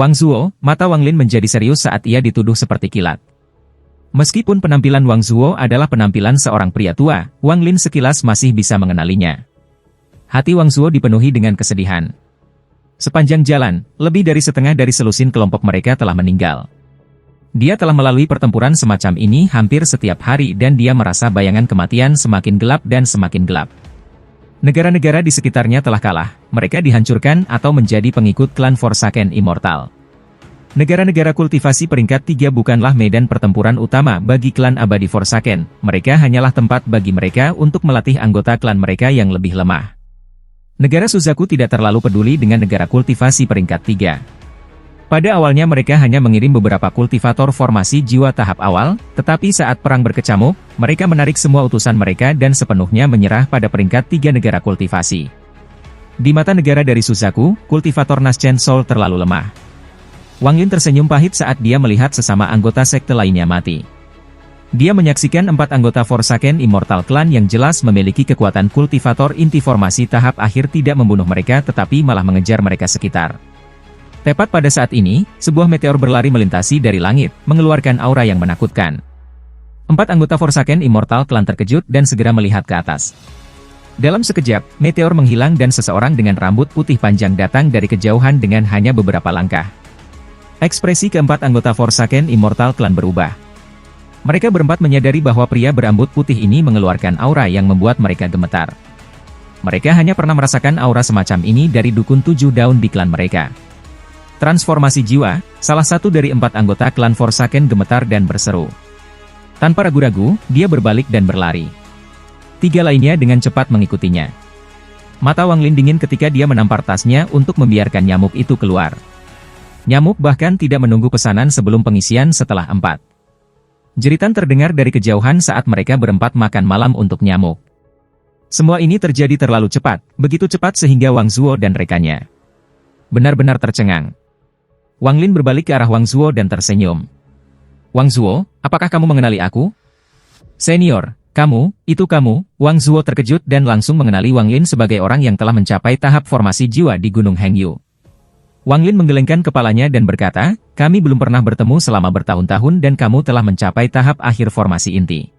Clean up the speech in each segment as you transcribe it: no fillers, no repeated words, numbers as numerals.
Wang Zuo, mata Wang Lin menjadi serius saat ia dituduh seperti kilat. Meskipun penampilan Wang Zuo adalah penampilan seorang pria tua, Wang Lin sekilas masih bisa mengenalinya. Hati Wang Zuo dipenuhi dengan kesedihan. Sepanjang jalan, lebih dari setengah dari selusin kelompok mereka telah meninggal. Dia telah melalui pertempuran semacam ini hampir setiap hari dan dia merasa bayangan kematian semakin gelap dan semakin gelap. Negara-negara di sekitarnya telah kalah, mereka dihancurkan atau menjadi pengikut klan Forsaken Immortal. Negara-negara kultivasi peringkat 3 bukanlah medan pertempuran utama bagi klan abadi Forsaken, mereka hanyalah tempat bagi mereka untuk melatih anggota klan mereka yang lebih lemah. Negara Suzaku tidak terlalu peduli dengan negara kultivasi peringkat 3. Pada awalnya mereka hanya mengirim beberapa kultivator formasi jiwa tahap awal, tetapi saat perang berkecamuk, mereka menarik semua utusan mereka dan sepenuhnya menyerah pada peringkat 3 negara kultivasi. Di mata negara dari Suzaku, kultivator Naschen Soul terlalu lemah. Wang Lin tersenyum pahit saat dia melihat sesama anggota sekte lainnya mati. Dia menyaksikan 4 anggota Forsaken Immortal Clan yang jelas memiliki kekuatan kultivator inti formasi tahap akhir tidak membunuh mereka tetapi malah mengejar mereka sekitar. Tepat pada saat ini, sebuah meteor berlari melintasi dari langit, mengeluarkan aura yang menakutkan. 4 anggota Forsaken Immortal Clan terkejut dan segera melihat ke atas. Dalam sekejap, meteor menghilang dan seseorang dengan rambut putih panjang datang dari kejauhan dengan hanya beberapa langkah. Ekspresi keempat anggota Forsaken Immortal Clan berubah. Mereka berempat menyadari bahwa pria berambut putih ini mengeluarkan aura yang membuat mereka gemetar. Mereka hanya pernah merasakan aura semacam ini dari dukun 7 daun di klan mereka. Transformasi jiwa, salah satu dari 4 anggota klan Forsaken gemetar dan berseru. Tanpa ragu-ragu, dia berbalik dan berlari. 3 lainnya dengan cepat mengikutinya. Mata Wang Lin dingin ketika dia menampar tasnya untuk membiarkan nyamuk itu keluar. Nyamuk bahkan tidak menunggu pesanan sebelum pengisian setelah 4. Jeritan terdengar dari kejauhan saat mereka berempat makan malam untuk nyamuk. Semua ini terjadi terlalu cepat, begitu cepat sehingga Wang Zuo dan rekannya benar-benar tercengang. Wang Lin berbalik ke arah Wang Zuo dan tersenyum. Wang Zuo, apakah kamu mengenali aku? Senior, itu kamu, Wang Zuo terkejut dan langsung mengenali Wang Lin sebagai orang yang telah mencapai tahap formasi jiwa di Gunung Hengyu. Wang Lin menggelengkan kepalanya dan berkata, kami belum pernah bertemu selama bertahun-tahun dan kamu telah mencapai tahap akhir formasi inti.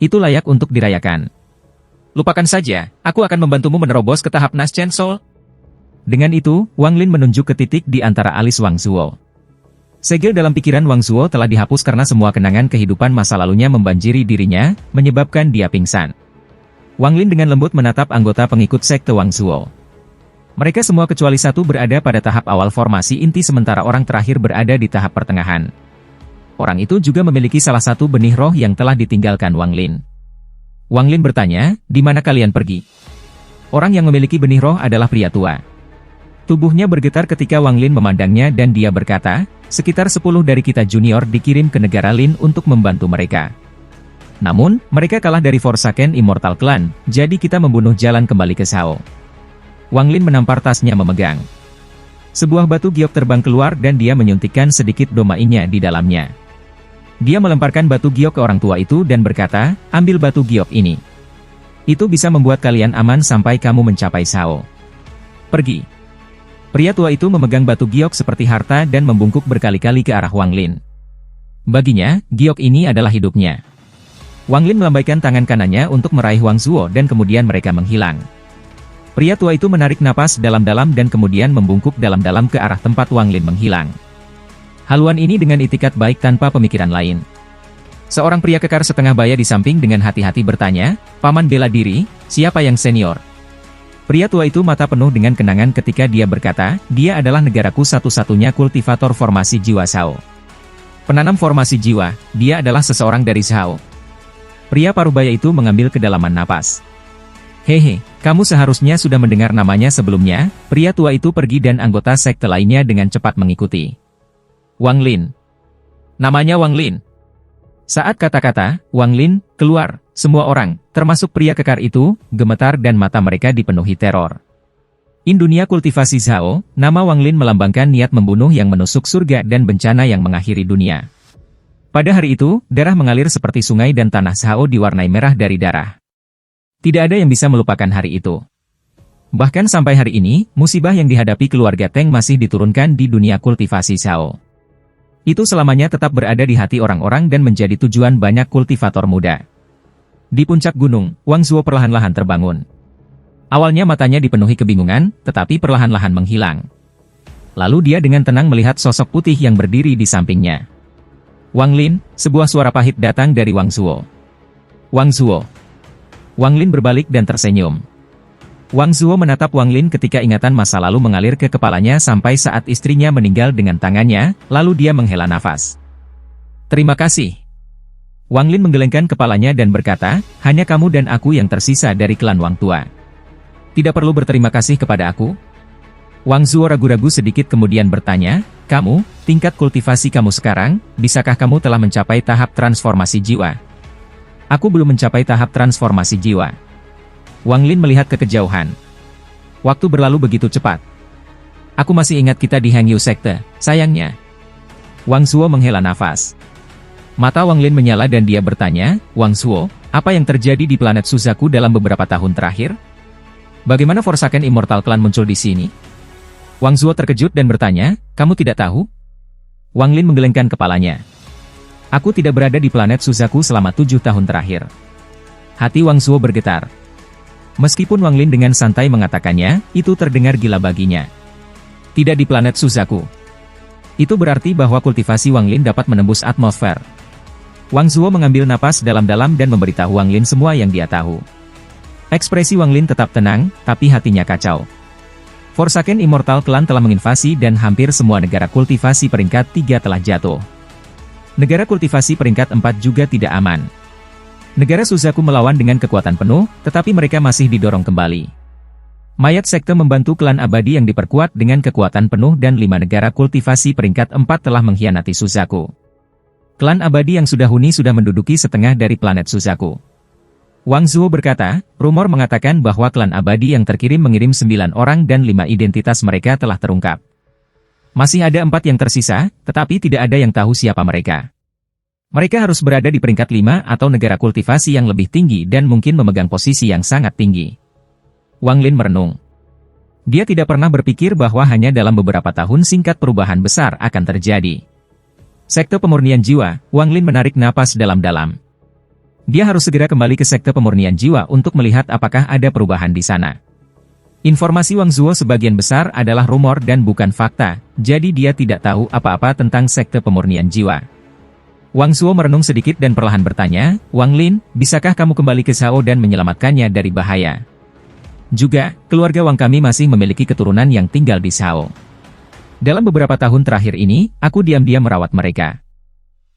Itu layak untuk dirayakan. Lupakan saja, aku akan membantumu menerobos ke tahap Naschen Soul. Dengan itu, Wang Lin menunjuk ke titik di antara alis Wang Zuo. Segel dalam pikiran Wang Zuo telah dihapus karena semua kenangan kehidupan masa lalunya membanjiri dirinya, menyebabkan dia pingsan. Wang Lin dengan lembut menatap anggota pengikut sekte Wang Zuo. Mereka semua kecuali satu berada pada tahap awal formasi inti sementara orang terakhir berada di tahap pertengahan. Orang itu juga memiliki salah satu benih roh yang telah ditinggalkan Wang Lin. Wang Lin bertanya, di mana kalian pergi? Orang yang memiliki benih roh adalah pria tua. Tubuhnya bergetar ketika Wang Lin memandangnya dan dia berkata, sekitar 10 dari kita junior dikirim ke negara Lin untuk membantu mereka. Namun, mereka kalah dari Forsaken Immortal Clan, jadi kita membunuh jalan kembali ke Shao. Wang Lin menampar tasnya memegang. Sebuah batu giok terbang keluar dan dia menyuntikkan sedikit domainya di dalamnya. Dia melemparkan batu giok ke orang tua itu dan berkata, ambil batu giok ini. Itu bisa membuat kalian aman sampai kamu mencapai Shao. Pergi. Pria tua itu memegang batu giok seperti harta dan membungkuk berkali-kali ke arah Wang Lin. Baginya, giok ini adalah hidupnya. Wang Lin melambaikan tangan kanannya untuk meraih Wang Zuo dan kemudian mereka menghilang. Pria tua itu menarik napas dalam-dalam dan kemudian membungkuk dalam-dalam ke arah tempat Wang Lin menghilang. Haluan ini dengan itikat baik tanpa pemikiran lain. Seorang pria kekar setengah baya di samping dengan hati-hati bertanya, Paman bela diri, siapa yang senior? Pria tua itu mata penuh dengan kenangan ketika dia berkata, dia adalah negaraku satu-satunya kultivator formasi jiwa Shao. Penanam formasi jiwa, dia adalah seseorang dari Shao. Pria parubaya itu mengambil kedalaman napas. Hehe, kamu seharusnya sudah mendengar namanya sebelumnya. Pria tua itu pergi dan anggota sekte lainnya dengan cepat mengikuti. Wang Lin. Namanya Wang Lin. Saat kata-kata, Wang Lin, keluar, semua orang, termasuk pria kekar itu, gemetar dan mata mereka dipenuhi teror. In dunia kultivasi Shao, nama Wang Lin melambangkan niat membunuh yang menusuk surga dan bencana yang mengakhiri dunia. Pada hari itu, darah mengalir seperti sungai dan tanah Shao diwarnai merah dari darah. Tidak ada yang bisa melupakan hari itu. Bahkan sampai hari ini, musibah yang dihadapi keluarga Teng masih diturunkan di dunia kultivasi Zhao. Itu selamanya tetap berada di hati orang-orang dan menjadi tujuan banyak kultivator muda. Di puncak gunung, Wang Zuo perlahan-lahan terbangun. Awalnya matanya dipenuhi kebingungan, tetapi perlahan-lahan menghilang. Lalu dia dengan tenang melihat sosok putih yang berdiri di sampingnya. Wang Lin, sebuah suara pahit datang dari Wang Zuo. Wang Zuo. Wang Lin berbalik dan tersenyum. Wang Zuo menatap Wang Lin ketika ingatan masa lalu mengalir ke kepalanya sampai saat istrinya meninggal dengan tangannya, lalu dia menghela nafas. Terima kasih. Wang Lin menggelengkan kepalanya dan berkata, hanya kamu dan aku yang tersisa dari klan Wang Tua. Tidak perlu berterima kasih kepada aku. Wang Zuo ragu-ragu sedikit kemudian bertanya, kamu, tingkat kultivasi kamu sekarang, bisakah kamu telah mencapai tahap transformasi jiwa? Aku belum mencapai tahap transformasi jiwa. Wang Lin melihat ke kejauhan. Waktu berlalu begitu cepat. Aku masih ingat kita di Hangyu Sekte, sayangnya. Wang Zuo menghela nafas. Mata Wang Lin menyala dan dia bertanya, Wang Zuo, apa yang terjadi di planet Suzaku dalam beberapa tahun terakhir? Bagaimana Forsaken Immortal Clan muncul di sini? Wang Zuo terkejut dan bertanya, kamu tidak tahu? Wang Lin menggelengkan kepalanya. Aku tidak berada di planet Suzaku selama 7 tahun terakhir. Hati Wang Zuo bergetar. Meskipun Wang Lin dengan santai mengatakannya, itu terdengar gila baginya. Tidak di planet Suzaku. Itu berarti bahwa kultivasi Wang Lin dapat menembus atmosfer. Wang Zuo mengambil napas dalam-dalam dan memberitahu Wang Lin semua yang dia tahu. Ekspresi Wang Lin tetap tenang, tapi hatinya kacau. Forsaken Immortal Clan telah menginvasi dan hampir semua negara kultivasi peringkat 3 telah jatuh. Negara kultivasi peringkat 4 juga tidak aman. Negara Suzaku melawan dengan kekuatan penuh, tetapi mereka masih didorong kembali. Mayat Sekte membantu klan abadi yang diperkuat dengan kekuatan penuh dan 5 negara kultivasi peringkat 4 telah mengkhianati Suzaku. Klan abadi yang sudah huni sudah menduduki setengah dari planet Suzaku. Wang Zuo berkata, rumor mengatakan bahwa klan abadi yang terkirim mengirim 9 orang dan 5 identitas mereka telah terungkap. Masih ada 4 yang tersisa, tetapi tidak ada yang tahu siapa mereka. Mereka harus berada di peringkat 5 atau negara kultivasi yang lebih tinggi dan mungkin memegang posisi yang sangat tinggi. Wang Lin merenung. Dia tidak pernah berpikir bahwa hanya dalam beberapa tahun singkat perubahan besar akan terjadi. Sekte pemurnian jiwa, Wang Lin menarik napas dalam-dalam. Dia harus segera kembali ke sekte pemurnian jiwa untuk melihat apakah ada perubahan di sana. Informasi Wang Zuo sebagian besar adalah rumor dan bukan fakta, jadi dia tidak tahu apa-apa tentang sekte pemurnian jiwa. Wang Zuo merenung sedikit dan perlahan bertanya, Wang Lin, bisakah kamu kembali ke Zhao dan menyelamatkannya dari bahaya? Juga, keluarga Wang kami masih memiliki keturunan yang tinggal di Zhao. Dalam beberapa tahun terakhir ini, aku diam-diam merawat mereka.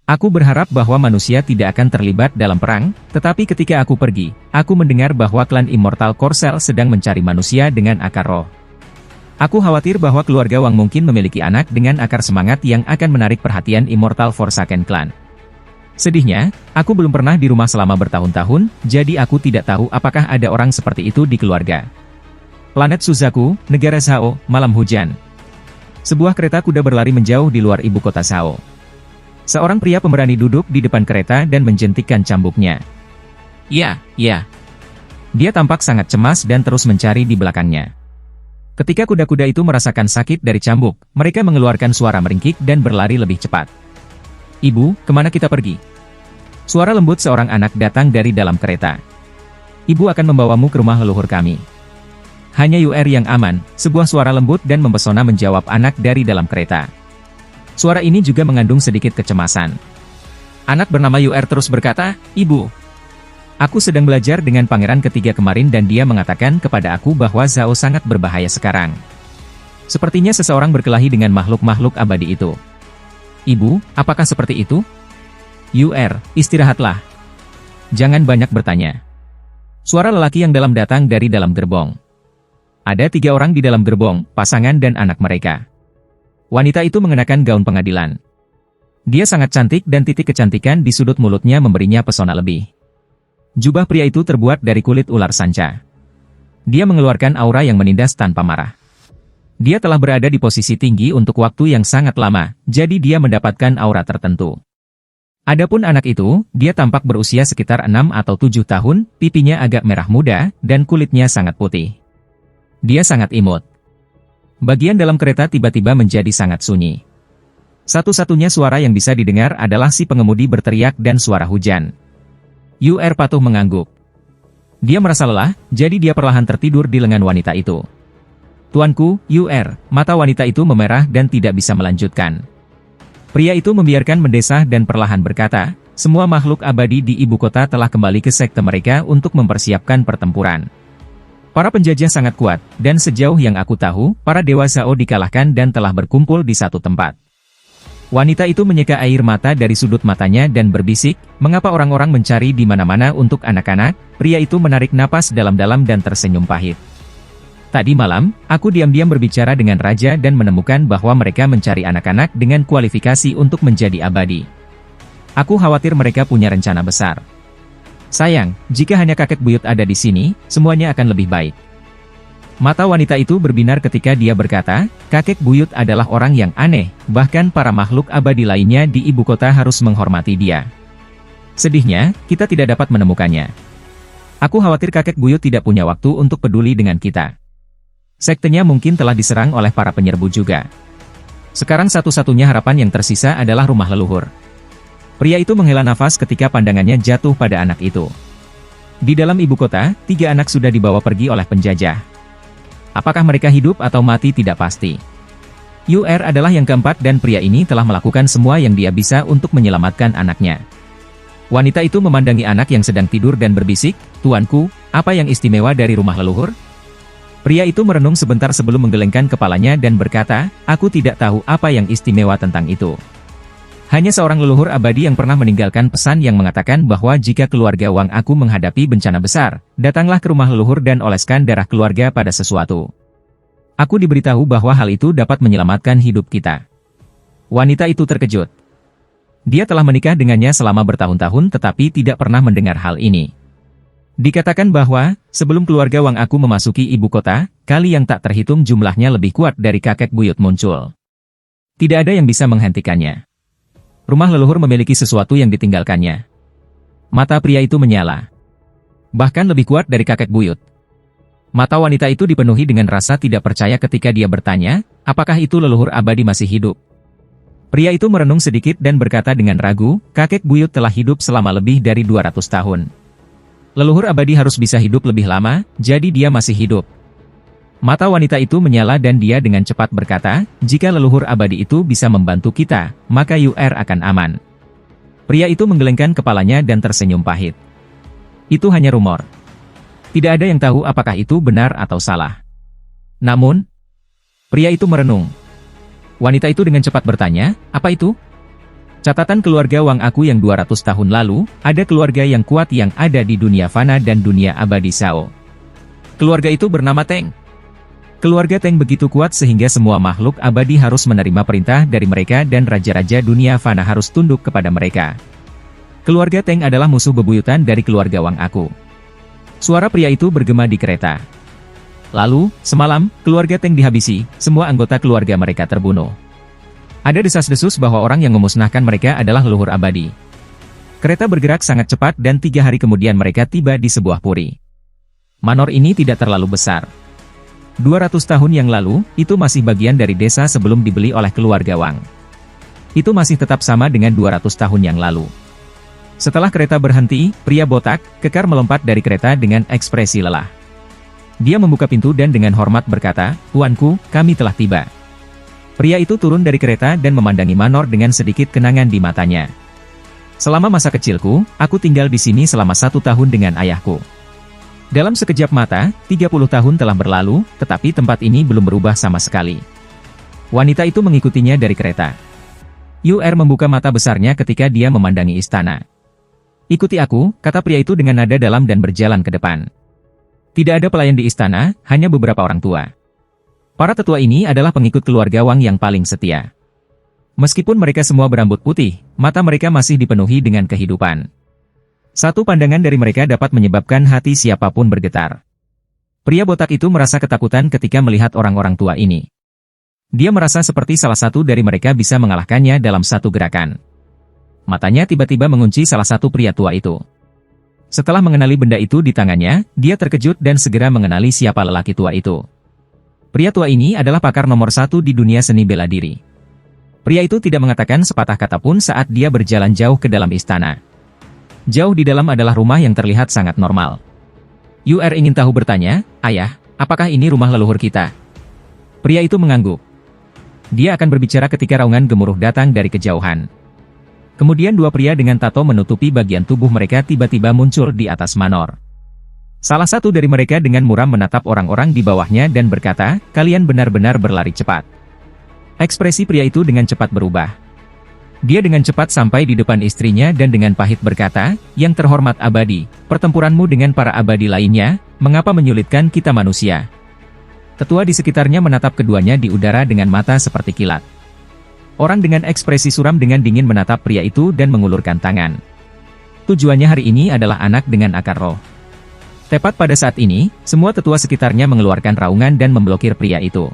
Aku berharap bahwa manusia tidak akan terlibat dalam perang, tetapi ketika aku pergi, aku mendengar bahwa klan Immortal Korsel sedang mencari manusia dengan akar roh. Aku khawatir bahwa keluarga Wang mungkin memiliki anak dengan akar semangat yang akan menarik perhatian Immortal Forsaken Clan. Sedihnya, aku belum pernah di rumah selama bertahun-tahun, jadi aku tidak tahu apakah ada orang seperti itu di keluarga. Planet Suzaku, negara Zhao, malam hujan. Sebuah kereta kuda berlari menjauh di luar ibu kota Zhao. Seorang pria pemberani duduk di depan kereta dan menjentikkan cambuknya. Ya. Dia tampak sangat cemas dan terus mencari di belakangnya. Ketika kuda-kuda itu merasakan sakit dari cambuk, mereka mengeluarkan suara meringkik dan berlari lebih cepat. Ibu, kemana kita pergi? Suara lembut seorang anak datang dari dalam kereta. Ibu akan membawamu ke rumah leluhur kami. Hanya UR yang aman, sebuah suara lembut dan mempesona menjawab anak dari dalam kereta. Suara ini juga mengandung sedikit kecemasan. Anak bernama UR terus berkata, Ibu, aku sedang belajar dengan pangeran ketiga kemarin dan dia mengatakan kepada aku bahwa Zhao sangat berbahaya sekarang. Sepertinya seseorang berkelahi dengan makhluk-makhluk abadi itu. Ibu, apakah seperti itu? UR, istirahatlah. Jangan banyak bertanya. Suara lelaki yang dalam datang dari dalam gerbong. Ada 3 orang di dalam gerbong, pasangan dan anak mereka. Wanita itu mengenakan gaun pengadilan. Dia sangat cantik dan titik kecantikan di sudut mulutnya memberinya pesona lebih. Jubah pria itu terbuat dari kulit ular sanca. Dia mengeluarkan aura yang menindas tanpa marah. Dia telah berada di posisi tinggi untuk waktu yang sangat lama, jadi dia mendapatkan aura tertentu. Adapun anak itu, dia tampak berusia sekitar 6 atau 7 tahun, pipinya agak merah muda, dan kulitnya sangat putih. Dia sangat imut. Bagian dalam kereta tiba-tiba menjadi sangat sunyi. Satu-satunya suara yang bisa didengar adalah si pengemudi berteriak dan suara hujan. UR patuh mengangguk. Dia merasa lelah, jadi dia perlahan tertidur di lengan wanita itu. Tuanku, UR, mata wanita itu memerah dan tidak bisa melanjutkan. Pria itu membiarkan mendesah dan perlahan berkata, semua makhluk abadi di ibu kota telah kembali ke sekte mereka untuk mempersiapkan pertempuran. Para penjajah sangat kuat, dan sejauh yang aku tahu, para dewa Zhao dikalahkan dan telah berkumpul di satu tempat. Wanita itu menyeka air mata dari sudut matanya dan berbisik, mengapa orang-orang mencari di mana-mana untuk anak-anak? Pria itu menarik napas dalam-dalam dan tersenyum pahit. Tadi malam, aku diam-diam berbicara dengan raja dan menemukan bahwa mereka mencari anak-anak dengan kualifikasi untuk menjadi abadi. Aku khawatir mereka punya rencana besar. Sayang, jika hanya kakek buyut ada di sini, semuanya akan lebih baik. Mata wanita itu berbinar ketika dia berkata, kakek buyut adalah orang yang aneh, bahkan para makhluk abadi lainnya di ibu kota harus menghormati dia. Sedihnya, kita tidak dapat menemukannya. Aku khawatir kakek buyut tidak punya waktu untuk peduli dengan kita. Sektenya mungkin telah diserang oleh para penyerbu juga. Sekarang satu-satunya harapan yang tersisa adalah rumah leluhur. Pria itu menghela nafas ketika pandangannya jatuh pada anak itu. Di dalam ibu kota, 3 anak sudah dibawa pergi oleh penjajah. Apakah mereka hidup atau mati tidak pasti. UR adalah yang keempat dan pria ini telah melakukan semua yang dia bisa untuk menyelamatkan anaknya. Wanita itu memandangi anak yang sedang tidur dan berbisik, Tuanku, apa yang istimewa dari rumah leluhur? Pria itu merenung sebentar sebelum menggelengkan kepalanya dan berkata, aku tidak tahu apa yang istimewa tentang itu. Hanya seorang leluhur abadi yang pernah meninggalkan pesan yang mengatakan bahwa jika keluarga Wang aku menghadapi bencana besar, datanglah ke rumah leluhur dan oleskan darah keluarga pada sesuatu. Aku diberitahu bahwa hal itu dapat menyelamatkan hidup kita. Wanita itu terkejut. Dia telah menikah dengannya selama bertahun-tahun tetapi tidak pernah mendengar hal ini. Dikatakan bahwa, sebelum keluarga Wang aku memasuki ibu kota, kali yang tak terhitung jumlahnya lebih kuat dari kakek buyut muncul. Tidak ada yang bisa menghentikannya. Rumah leluhur memiliki sesuatu yang ditinggalkannya. Mata pria itu menyala. Bahkan lebih kuat dari kakek buyut. Mata wanita itu dipenuhi dengan rasa tidak percaya ketika dia bertanya, apakah itu leluhur abadi masih hidup? Pria itu merenung sedikit dan berkata dengan ragu, kakek buyut telah hidup selama lebih dari 200 tahun. Leluhur abadi harus bisa hidup lebih lama, jadi dia masih hidup. Mata wanita itu menyala dan dia dengan cepat berkata, jika leluhur abadi itu bisa membantu kita, maka UR akan aman. Pria itu menggelengkan kepalanya dan tersenyum pahit. Itu hanya rumor. Tidak ada yang tahu apakah itu benar atau salah. Namun, pria itu merenung. Wanita itu dengan cepat bertanya, apa itu? Catatan keluarga Wang aku yang 200 tahun lalu, ada keluarga yang kuat yang ada di dunia fana dan dunia abadi Zhao. Keluarga itu bernama Teng. Keluarga Teng begitu kuat sehingga semua makhluk abadi harus menerima perintah dari mereka dan raja-raja dunia fana harus tunduk kepada mereka. Keluarga Teng adalah musuh bebuyutan dari keluarga Wang aku. Suara pria itu bergema di kereta. Lalu, semalam, keluarga Teng dihabisi, semua anggota keluarga mereka terbunuh. Ada desas-desus bahwa orang yang memusnahkan mereka adalah leluhur abadi. Kereta bergerak sangat cepat dan 3 hari kemudian mereka tiba di sebuah puri. Manor ini tidak terlalu besar. 200 tahun yang lalu, itu masih bagian dari desa sebelum dibeli oleh keluarga Wang. Itu masih tetap sama dengan 200 tahun yang lalu. Setelah kereta berhenti, pria botak, kekar melompat dari kereta dengan ekspresi lelah. Dia membuka pintu dan dengan hormat berkata, Tuanku, kami telah tiba. Pria itu turun dari kereta dan memandangi Manor dengan sedikit kenangan di matanya. Selama masa kecilku, aku tinggal di sini selama 1 tahun dengan ayahku. Dalam sekejap mata, 30 tahun telah berlalu, tetapi tempat ini belum berubah sama sekali. Wanita itu mengikutinya dari kereta. UR membuka mata besarnya ketika dia memandangi istana. Ikuti aku, kata pria itu dengan nada dalam dan berjalan ke depan. Tidak ada pelayan di istana, hanya beberapa orang tua. Para tetua ini adalah pengikut keluarga Wang yang paling setia. Meskipun mereka semua berambut putih, mata mereka masih dipenuhi dengan kehidupan. Satu pandangan dari mereka dapat menyebabkan hati siapapun bergetar. Pria botak itu merasa ketakutan ketika melihat orang-orang tua ini. Dia merasa seperti salah satu dari mereka bisa mengalahkannya dalam satu gerakan. Matanya tiba-tiba mengunci salah satu pria tua itu. Setelah mengenali benda itu di tangannya, dia terkejut dan segera mengenali siapa lelaki tua itu. Pria tua ini adalah pakar nomor 1 di dunia seni bela diri. Pria itu tidak mengatakan sepatah kata pun saat dia berjalan jauh ke dalam istana. Jauh di dalam adalah rumah yang terlihat sangat normal. UR ingin tahu bertanya, "Ayah, apakah ini rumah leluhur kita?" Pria itu mengangguk. Dia akan berbicara ketika raungan gemuruh datang dari kejauhan. Kemudian dua pria dengan tato menutupi bagian tubuh mereka tiba-tiba muncul di atas Manor. Salah satu dari mereka dengan muram menatap orang-orang di bawahnya dan berkata, "Kalian benar-benar berlari cepat." Ekspresi pria itu dengan cepat berubah. Dia dengan cepat sampai di depan istrinya dan dengan pahit berkata, "Yang terhormat Abadi, pertempuranmu dengan para abadi lainnya, mengapa menyulitkan kita manusia?" Tetua di sekitarnya menatap keduanya di udara dengan mata seperti kilat. Orang dengan ekspresi suram dengan dingin menatap pria itu dan mengulurkan tangan. Tujuannya hari ini adalah anak dengan akar roh. Tepat pada saat ini, semua tetua sekitarnya mengeluarkan raungan dan memblokir pria itu.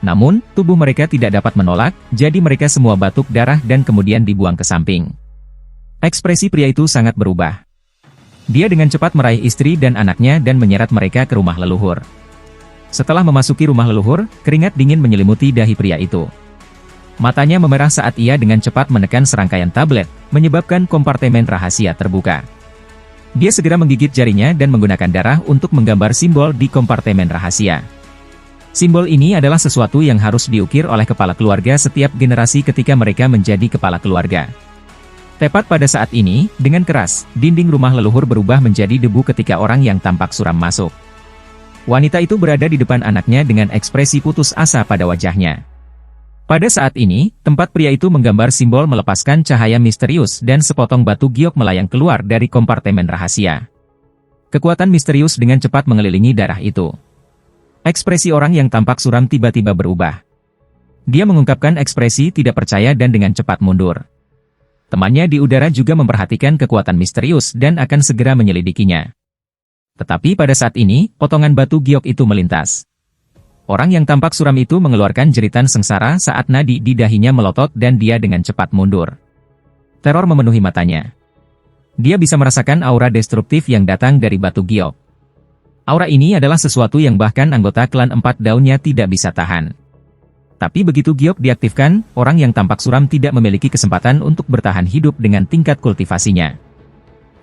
Namun, tubuh mereka tidak dapat menolak, jadi mereka semua batuk darah dan kemudian dibuang ke samping. Ekspresi pria itu sangat berubah. Dia dengan cepat meraih istri dan anaknya dan menyeret mereka ke rumah leluhur. Setelah memasuki rumah leluhur, keringat dingin menyelimuti dahi pria itu. Matanya memerah saat ia dengan cepat menekan serangkaian tablet, menyebabkan kompartemen rahasia terbuka. Dia segera menggigit jarinya dan menggunakan darah untuk menggambar simbol di kompartemen rahasia. Simbol ini adalah sesuatu yang harus diukir oleh kepala keluarga setiap generasi ketika mereka menjadi kepala keluarga. Tepat pada saat ini, dengan keras, dinding rumah leluhur berubah menjadi debu ketika orang yang tampak suram masuk. Wanita itu berada di depan anaknya dengan ekspresi putus asa pada wajahnya. Pada saat ini, tempat pria itu menggambar simbol melepaskan cahaya misterius dan sepotong batu giok melayang keluar dari kompartemen rahasia. Kekuatan misterius dengan cepat mengelilingi darah itu. Ekspresi orang yang tampak suram tiba-tiba berubah. Dia mengungkapkan ekspresi tidak percaya dan dengan cepat mundur. Temannya di udara juga memperhatikan kekuatan misterius dan akan segera menyelidikinya. Tetapi pada saat ini, potongan batu giok itu melintas. Orang yang tampak suram itu mengeluarkan jeritan sengsara saat nadi di dahinya melotot dan dia dengan cepat mundur. Teror memenuhi matanya. Dia bisa merasakan aura destruktif yang datang dari batu giok. Aura ini adalah sesuatu yang bahkan anggota klan 4 daunnya tidak bisa tahan. Tapi begitu giok diaktifkan, orang yang tampak suram tidak memiliki kesempatan untuk bertahan hidup dengan tingkat kultivasinya.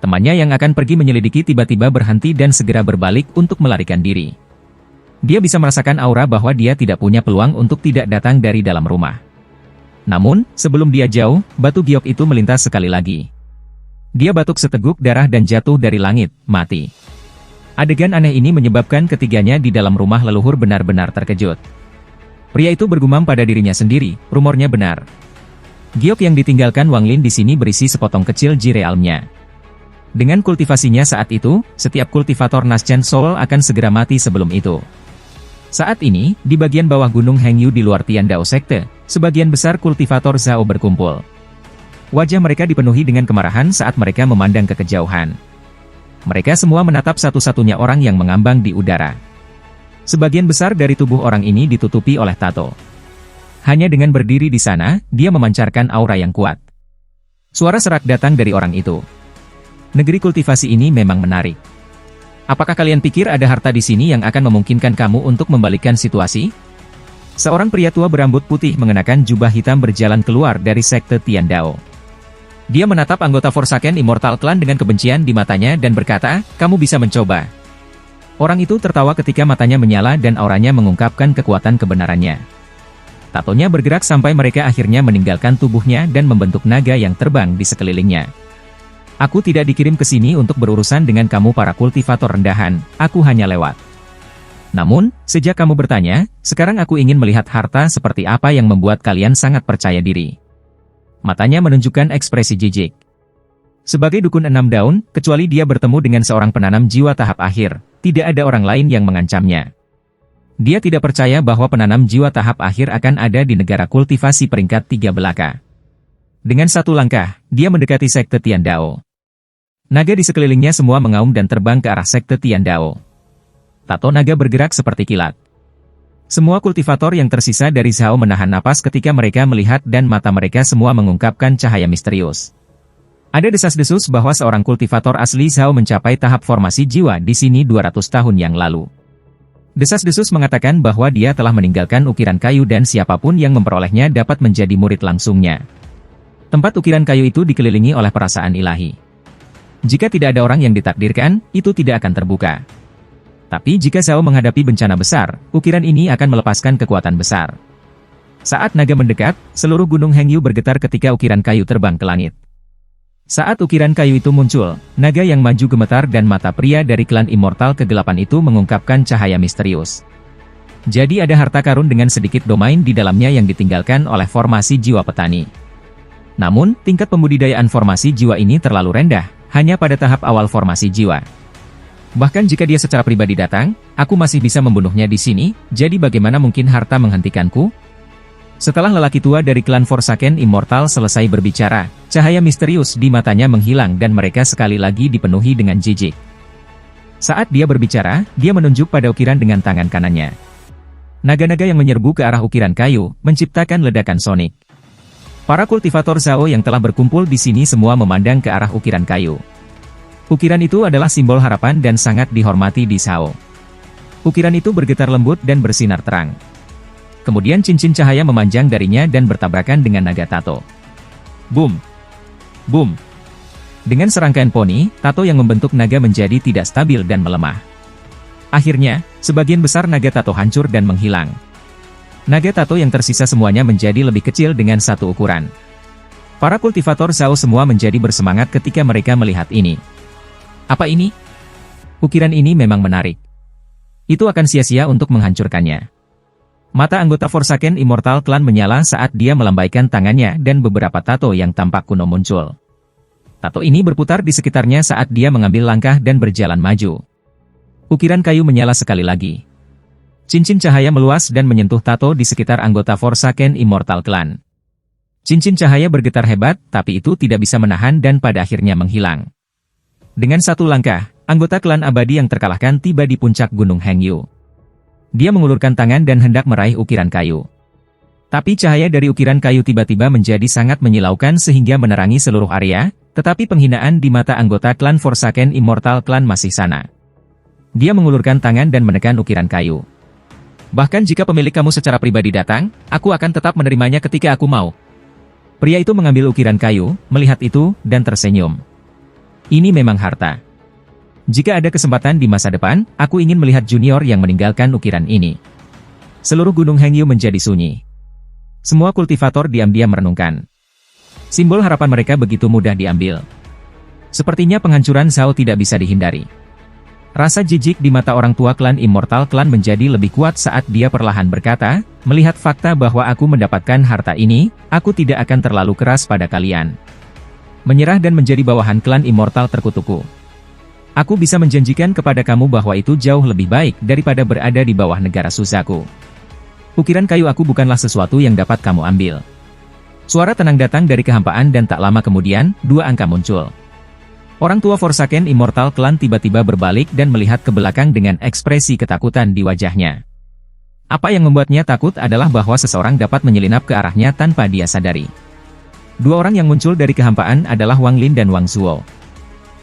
Temannya yang akan pergi menyelidiki tiba-tiba berhenti dan segera berbalik untuk melarikan diri. Dia bisa merasakan aura bahwa dia tidak punya peluang untuk tidak datang dari dalam rumah. Namun, sebelum dia jauh, batu giok itu melintas sekali lagi. Dia batuk seteguk darah dan jatuh dari langit, mati. Adegan aneh ini menyebabkan ketiganya di dalam rumah leluhur benar-benar terkejut. Pria itu bergumam pada dirinya sendiri, rumornya benar. Giok yang ditinggalkan Wang Lin di sini berisi sepotong kecil ji realmnya. Dengan kultivasinya saat itu, setiap kultivator Naschen Soul akan segera mati sebelum itu. Saat ini, di bagian bawah Gunung Hengyu di luar Tiandao Sekte, sebagian besar kultivator Zhao berkumpul. Wajah mereka dipenuhi dengan kemarahan saat mereka memandang ke kejauhan. Mereka semua menatap satu-satunya orang yang mengambang di udara. Sebagian besar dari tubuh orang ini ditutupi oleh tato. Hanya dengan berdiri di sana, dia memancarkan aura yang kuat. Suara serak datang dari orang itu. Negeri kultivasi ini memang menarik. Apakah kalian pikir ada harta di sini yang akan memungkinkan kamu untuk membalikkan situasi? Seorang pria tua berambut putih mengenakan jubah hitam berjalan keluar dari sekte Tiandao. Dia menatap anggota Forsaken Immortal Clan dengan kebencian di matanya dan berkata, "Kamu bisa mencoba." Orang itu tertawa ketika matanya menyala dan auranya mengungkapkan kekuatan kebenarannya. Tatonya bergerak sampai mereka akhirnya meninggalkan tubuhnya dan membentuk naga yang terbang di sekelilingnya. "Aku tidak dikirim ke sini untuk berurusan dengan kamu para kultivator rendahan, aku hanya lewat. Namun, sejak kamu bertanya, sekarang aku ingin melihat harta seperti apa yang membuat kalian sangat percaya diri." Matanya menunjukkan ekspresi jijik. Sebagai dukun 6 daun, kecuali dia bertemu dengan seorang penanam jiwa tahap akhir, tidak ada orang lain yang mengancamnya. Dia tidak percaya bahwa penanam jiwa tahap akhir akan ada di negara kultivasi peringkat 3 belaka. Dengan satu langkah, dia mendekati sekte Tiandao. Naga di sekelilingnya semua mengaum dan terbang ke arah sekte Tiandao. Tato naga bergerak seperti kilat. Semua kultivator yang tersisa dari Zhao menahan napas ketika mereka melihat dan mata mereka semua mengungkapkan cahaya misterius. Ada desas-desus bahwa seorang kultivator asli Zhao mencapai tahap formasi jiwa di sini 200 tahun yang lalu. Desas-desus mengatakan bahwa dia telah meninggalkan ukiran kayu dan siapapun yang memperolehnya dapat menjadi murid langsungnya. Tempat ukiran kayu itu dikelilingi oleh perasaan ilahi. Jika tidak ada orang yang ditakdirkan, itu tidak akan terbuka. Tapi jika Zhao menghadapi bencana besar, ukiran ini akan melepaskan kekuatan besar. Saat naga mendekat, seluruh gunung Hengyu bergetar ketika ukiran kayu terbang ke langit. Saat ukiran kayu itu muncul, naga yang maju gemetar dan mata pria dari klan immortal kegelapan itu mengungkapkan cahaya misterius. Jadi ada harta karun dengan sedikit domain di dalamnya yang ditinggalkan oleh formasi jiwa petani. Namun, tingkat pembudidayaan formasi jiwa ini terlalu rendah, hanya pada tahap awal formasi jiwa. Bahkan jika dia secara pribadi datang, aku masih bisa membunuhnya di sini, jadi bagaimana mungkin harta menghentikanku? Setelah lelaki tua dari klan Forsaken Immortal selesai berbicara, cahaya misterius di matanya menghilang dan mereka sekali lagi dipenuhi dengan jijik. Saat dia berbicara, dia menunjuk pada ukiran dengan tangan kanannya. Naga-naga yang menyerbu ke arah ukiran kayu, menciptakan ledakan sonik. Para kultivator Zhao yang telah berkumpul di sini semua memandang ke arah ukiran kayu. Ukiran itu adalah simbol harapan dan sangat dihormati di Zhao. Ukiran itu bergetar lembut dan bersinar terang. Kemudian cincin cahaya memanjang darinya dan bertabrakan dengan naga tato. Boom! Boom! Dengan serangkaian poni, tato yang membentuk naga menjadi tidak stabil dan melemah. Akhirnya, sebagian besar naga tato hancur dan menghilang. Naga tato yang tersisa semuanya menjadi lebih kecil dengan satu ukuran. Para kultivator Zhao semua menjadi bersemangat ketika mereka melihat ini. Apa ini? Ukiran ini memang menarik. Itu akan sia-sia untuk menghancurkannya. Mata anggota Forsaken Immortal Clan menyala saat dia melambaikan tangannya dan beberapa tato yang tampak kuno muncul. Tato ini berputar di sekitarnya saat dia mengambil langkah dan berjalan maju. Ukiran kayu menyala sekali lagi. Cincin cahaya meluas dan menyentuh tato di sekitar anggota Forsaken Immortal Clan. Cincin cahaya bergetar hebat, tapi itu tidak bisa menahan dan pada akhirnya menghilang. Dengan satu langkah, anggota klan abadi yang terkalahkan tiba di puncak Gunung Hengyu. Dia mengulurkan tangan dan hendak meraih ukiran kayu. Tapi cahaya dari ukiran kayu tiba-tiba menjadi sangat menyilaukan sehingga menerangi seluruh area, tetapi penghinaan di mata anggota klan Forsaken Immortal Clan masih sana. Dia mengulurkan tangan dan menekan ukiran kayu. Bahkan jika pemilik kamu secara pribadi datang, aku akan tetap menerimanya ketika aku mau. Pria itu mengambil ukiran kayu, melihat itu, dan tersenyum. Ini memang harta. Jika ada kesempatan di masa depan, aku ingin melihat junior yang meninggalkan ukiran ini. Seluruh gunung Hengyu menjadi sunyi. Semua kultivator diam-diam merenungkan. Simbol harapan mereka begitu mudah diambil. Sepertinya penghancuran Zhao tidak bisa dihindari. Rasa jijik di mata orang tua klan Immortal Clan menjadi lebih kuat saat dia perlahan berkata, melihat fakta bahwa aku mendapatkan harta ini, aku tidak akan terlalu keras pada kalian. Menyerah dan menjadi bawahan klan Immortal terkutukku. Aku bisa menjanjikan kepada kamu bahwa itu jauh lebih baik daripada berada di bawah negara Suzaku. Ukiran kayu aku bukanlah sesuatu yang dapat kamu ambil. Suara tenang datang dari kehampaan dan tak lama kemudian, dua angka muncul. Orang tua Forsaken Immortal Clan tiba-tiba berbalik dan melihat ke belakang dengan ekspresi ketakutan di wajahnya. Apa yang membuatnya takut adalah bahwa seseorang dapat menyelinap ke arahnya tanpa dia sadari. Dua orang yang muncul dari kehampaan adalah Wang Lin dan Wang Zuo.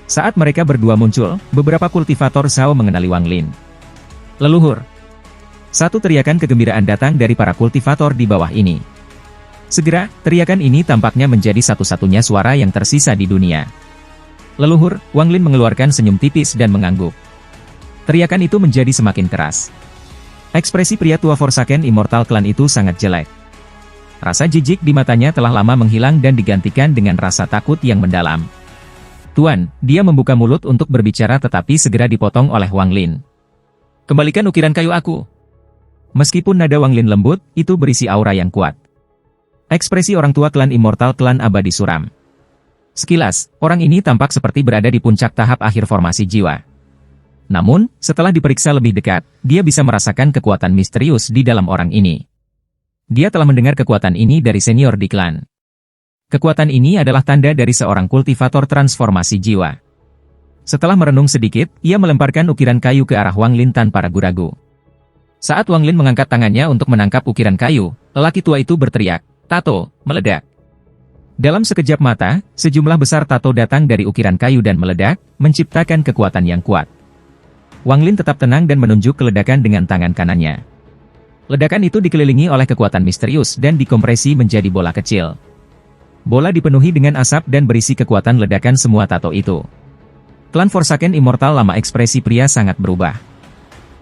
Saat mereka berdua muncul, beberapa kultivator Zhao mengenali Wang Lin. Leluhur. Satu teriakan kegembiraan datang dari para kultivator di bawah ini. Segera, teriakan ini tampaknya menjadi satu-satunya suara yang tersisa di dunia. Leluhur, Wang Lin mengeluarkan senyum tipis dan mengangguk. Teriakan itu menjadi semakin keras. Ekspresi pria tua Forsaken Immortal Clan itu sangat jelek. Rasa jijik di matanya telah lama menghilang dan digantikan dengan rasa takut yang mendalam. Tuan, dia membuka mulut untuk berbicara tetapi segera dipotong oleh Wang Lin. Kembalikan ukiran kayu aku. Meskipun nada Wang Lin lembut, itu berisi aura yang kuat. Ekspresi orang tua klan Immortal Clan abadi suram. Sekilas, orang ini tampak seperti berada di puncak tahap akhir formasi jiwa. Namun, setelah diperiksa lebih dekat, dia bisa merasakan kekuatan misterius di dalam orang ini. Dia telah mendengar kekuatan ini dari senior di klan. Kekuatan ini adalah tanda dari seorang kultivator transformasi jiwa. Setelah merenung sedikit, ia melemparkan ukiran kayu ke arah Wang Lin tanpa ragu-ragu. Saat Wang Lin mengangkat tangannya untuk menangkap ukiran kayu, lelaki tua itu berteriak, "Tato!" meledak. Dalam sekejap mata, sejumlah besar tato datang dari ukiran kayu dan meledak, menciptakan kekuatan yang kuat. Wang Lin tetap tenang dan menunjuk ke ledakan dengan tangan kanannya. Ledakan itu dikelilingi oleh kekuatan misterius dan dikompresi menjadi bola kecil. Bola dipenuhi dengan asap dan berisi kekuatan ledakan semua tato itu. Klan Forsaken Immortal lama ekspresi pria sangat berubah.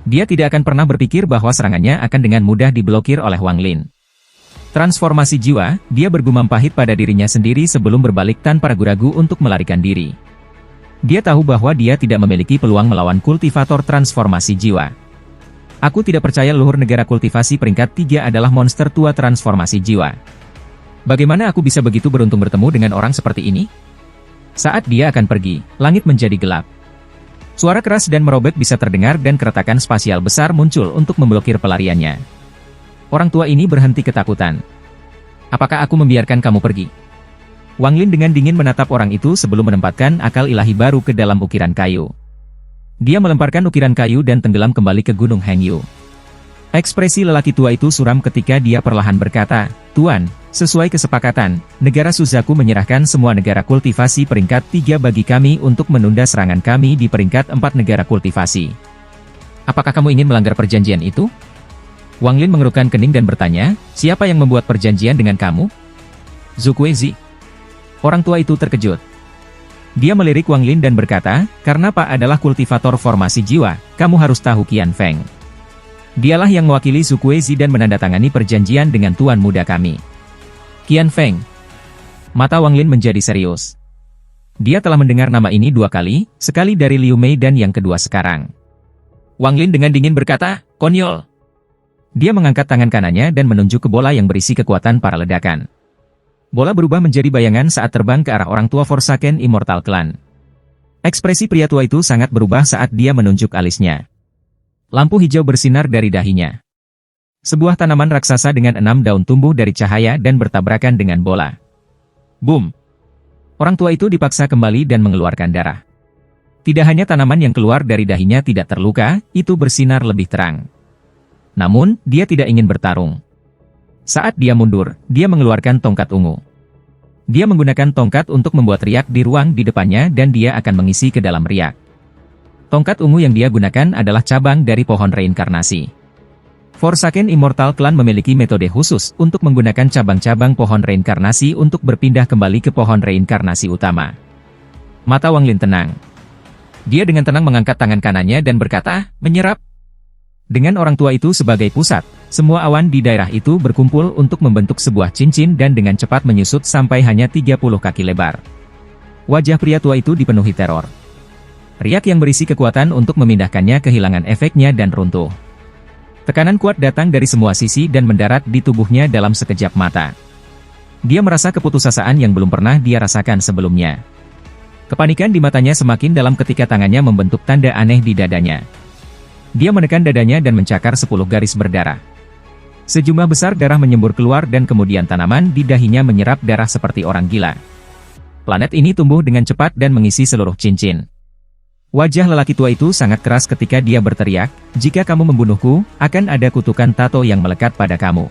Dia tidak akan pernah berpikir bahwa serangannya akan dengan mudah diblokir oleh Wang Lin. Transformasi jiwa, dia bergumam pahit pada dirinya sendiri sebelum berbalik tanpa ragu-ragu untuk melarikan diri. Dia tahu bahwa dia tidak memiliki peluang melawan kultivator transformasi jiwa. Aku tidak percaya leluhur negara kultivasi peringkat 3 adalah monster tua transformasi jiwa. Bagaimana aku bisa begitu beruntung bertemu dengan orang seperti ini? Saat dia akan pergi, langit menjadi gelap. Suara keras dan merobek bisa terdengar dan keretakan spasial besar muncul untuk memblokir pelariannya. Orang tua ini berhenti ketakutan. Apakah aku membiarkan kamu pergi? Wang Lin dengan dingin menatap orang itu sebelum menempatkan akal ilahi baru ke dalam ukiran kayu. Dia melemparkan ukiran kayu dan tenggelam kembali ke Gunung Hengyu. Ekspresi lelaki tua itu suram ketika dia perlahan berkata, "Tuan, sesuai kesepakatan, negara Suzaku menyerahkan semua negara kultivasi peringkat 3 bagi kami untuk menunda serangan kami di peringkat 4 negara kultivasi. Apakah kamu ingin melanggar perjanjian itu?" Wang Lin mengerutkan kening dan bertanya, "Siapa yang membuat perjanjian dengan kamu?" "Zukuezi." Orang tua itu terkejut. Dia melirik Wang Lin dan berkata, "Karena Pak adalah kultivator formasi jiwa, kamu harus tahu Qian Feng. Dialah yang mewakili Zukuezi dan menandatangani perjanjian dengan tuan muda kami." Qian Feng. Mata Wang Lin menjadi serius. Dia telah mendengar nama ini 2 kali, sekali dari Liu Mei dan yang kedua sekarang. Wang Lin dengan dingin berkata, "Konyol." Dia mengangkat tangan kanannya dan menunjuk ke bola yang berisi kekuatan para ledakan. Bola berubah menjadi bayangan saat terbang ke arah orang tua Forsaken Immortal Clan. Ekspresi pria tua itu sangat berubah saat dia menunjuk alisnya. Lampu hijau bersinar dari dahinya. Sebuah tanaman raksasa dengan 6 daun tumbuh dari cahaya dan bertabrakan dengan bola. Boom! Orang tua itu dipaksa kembali dan mengeluarkan darah. Tidak hanya tanaman yang keluar dari dahinya tidak terluka, itu bersinar lebih terang. Namun, dia tidak ingin bertarung. Saat dia mundur, dia mengeluarkan tongkat ungu. Dia menggunakan tongkat untuk membuat riak di ruang di depannya dan dia akan mengisi ke dalam riak. Tongkat ungu yang dia gunakan adalah cabang dari pohon reinkarnasi. Forsaken Immortal Clan memiliki metode khusus untuk menggunakan cabang-cabang pohon reinkarnasi untuk berpindah kembali ke pohon reinkarnasi utama. Mata Wang Lin tenang. Dia dengan tenang mengangkat tangan kanannya dan berkata, "Menyerap." Dengan orang tua itu sebagai pusat, semua awan di daerah itu berkumpul untuk membentuk sebuah cincin dan dengan cepat menyusut sampai hanya 30 kaki lebar. Wajah pria tua itu dipenuhi teror. Riak yang berisi kekuatan untuk memindahkannya kehilangan efeknya dan runtuh. Tekanan kuat datang dari semua sisi dan mendarat di tubuhnya dalam sekejap mata. Dia merasa keputusasaan yang belum pernah dia rasakan sebelumnya. Kepanikan di matanya semakin dalam ketika tangannya membentuk tanda aneh di dadanya. Dia menekan dadanya dan mencakar 10 garis berdarah. Sejumlah besar darah menyembur keluar dan kemudian tanaman di dahinya menyerap darah seperti orang gila. Planet ini tumbuh dengan cepat dan mengisi seluruh cincin. Wajah lelaki tua itu sangat keras ketika dia berteriak, "Jika kamu membunuhku, akan ada kutukan tato yang melekat pada kamu.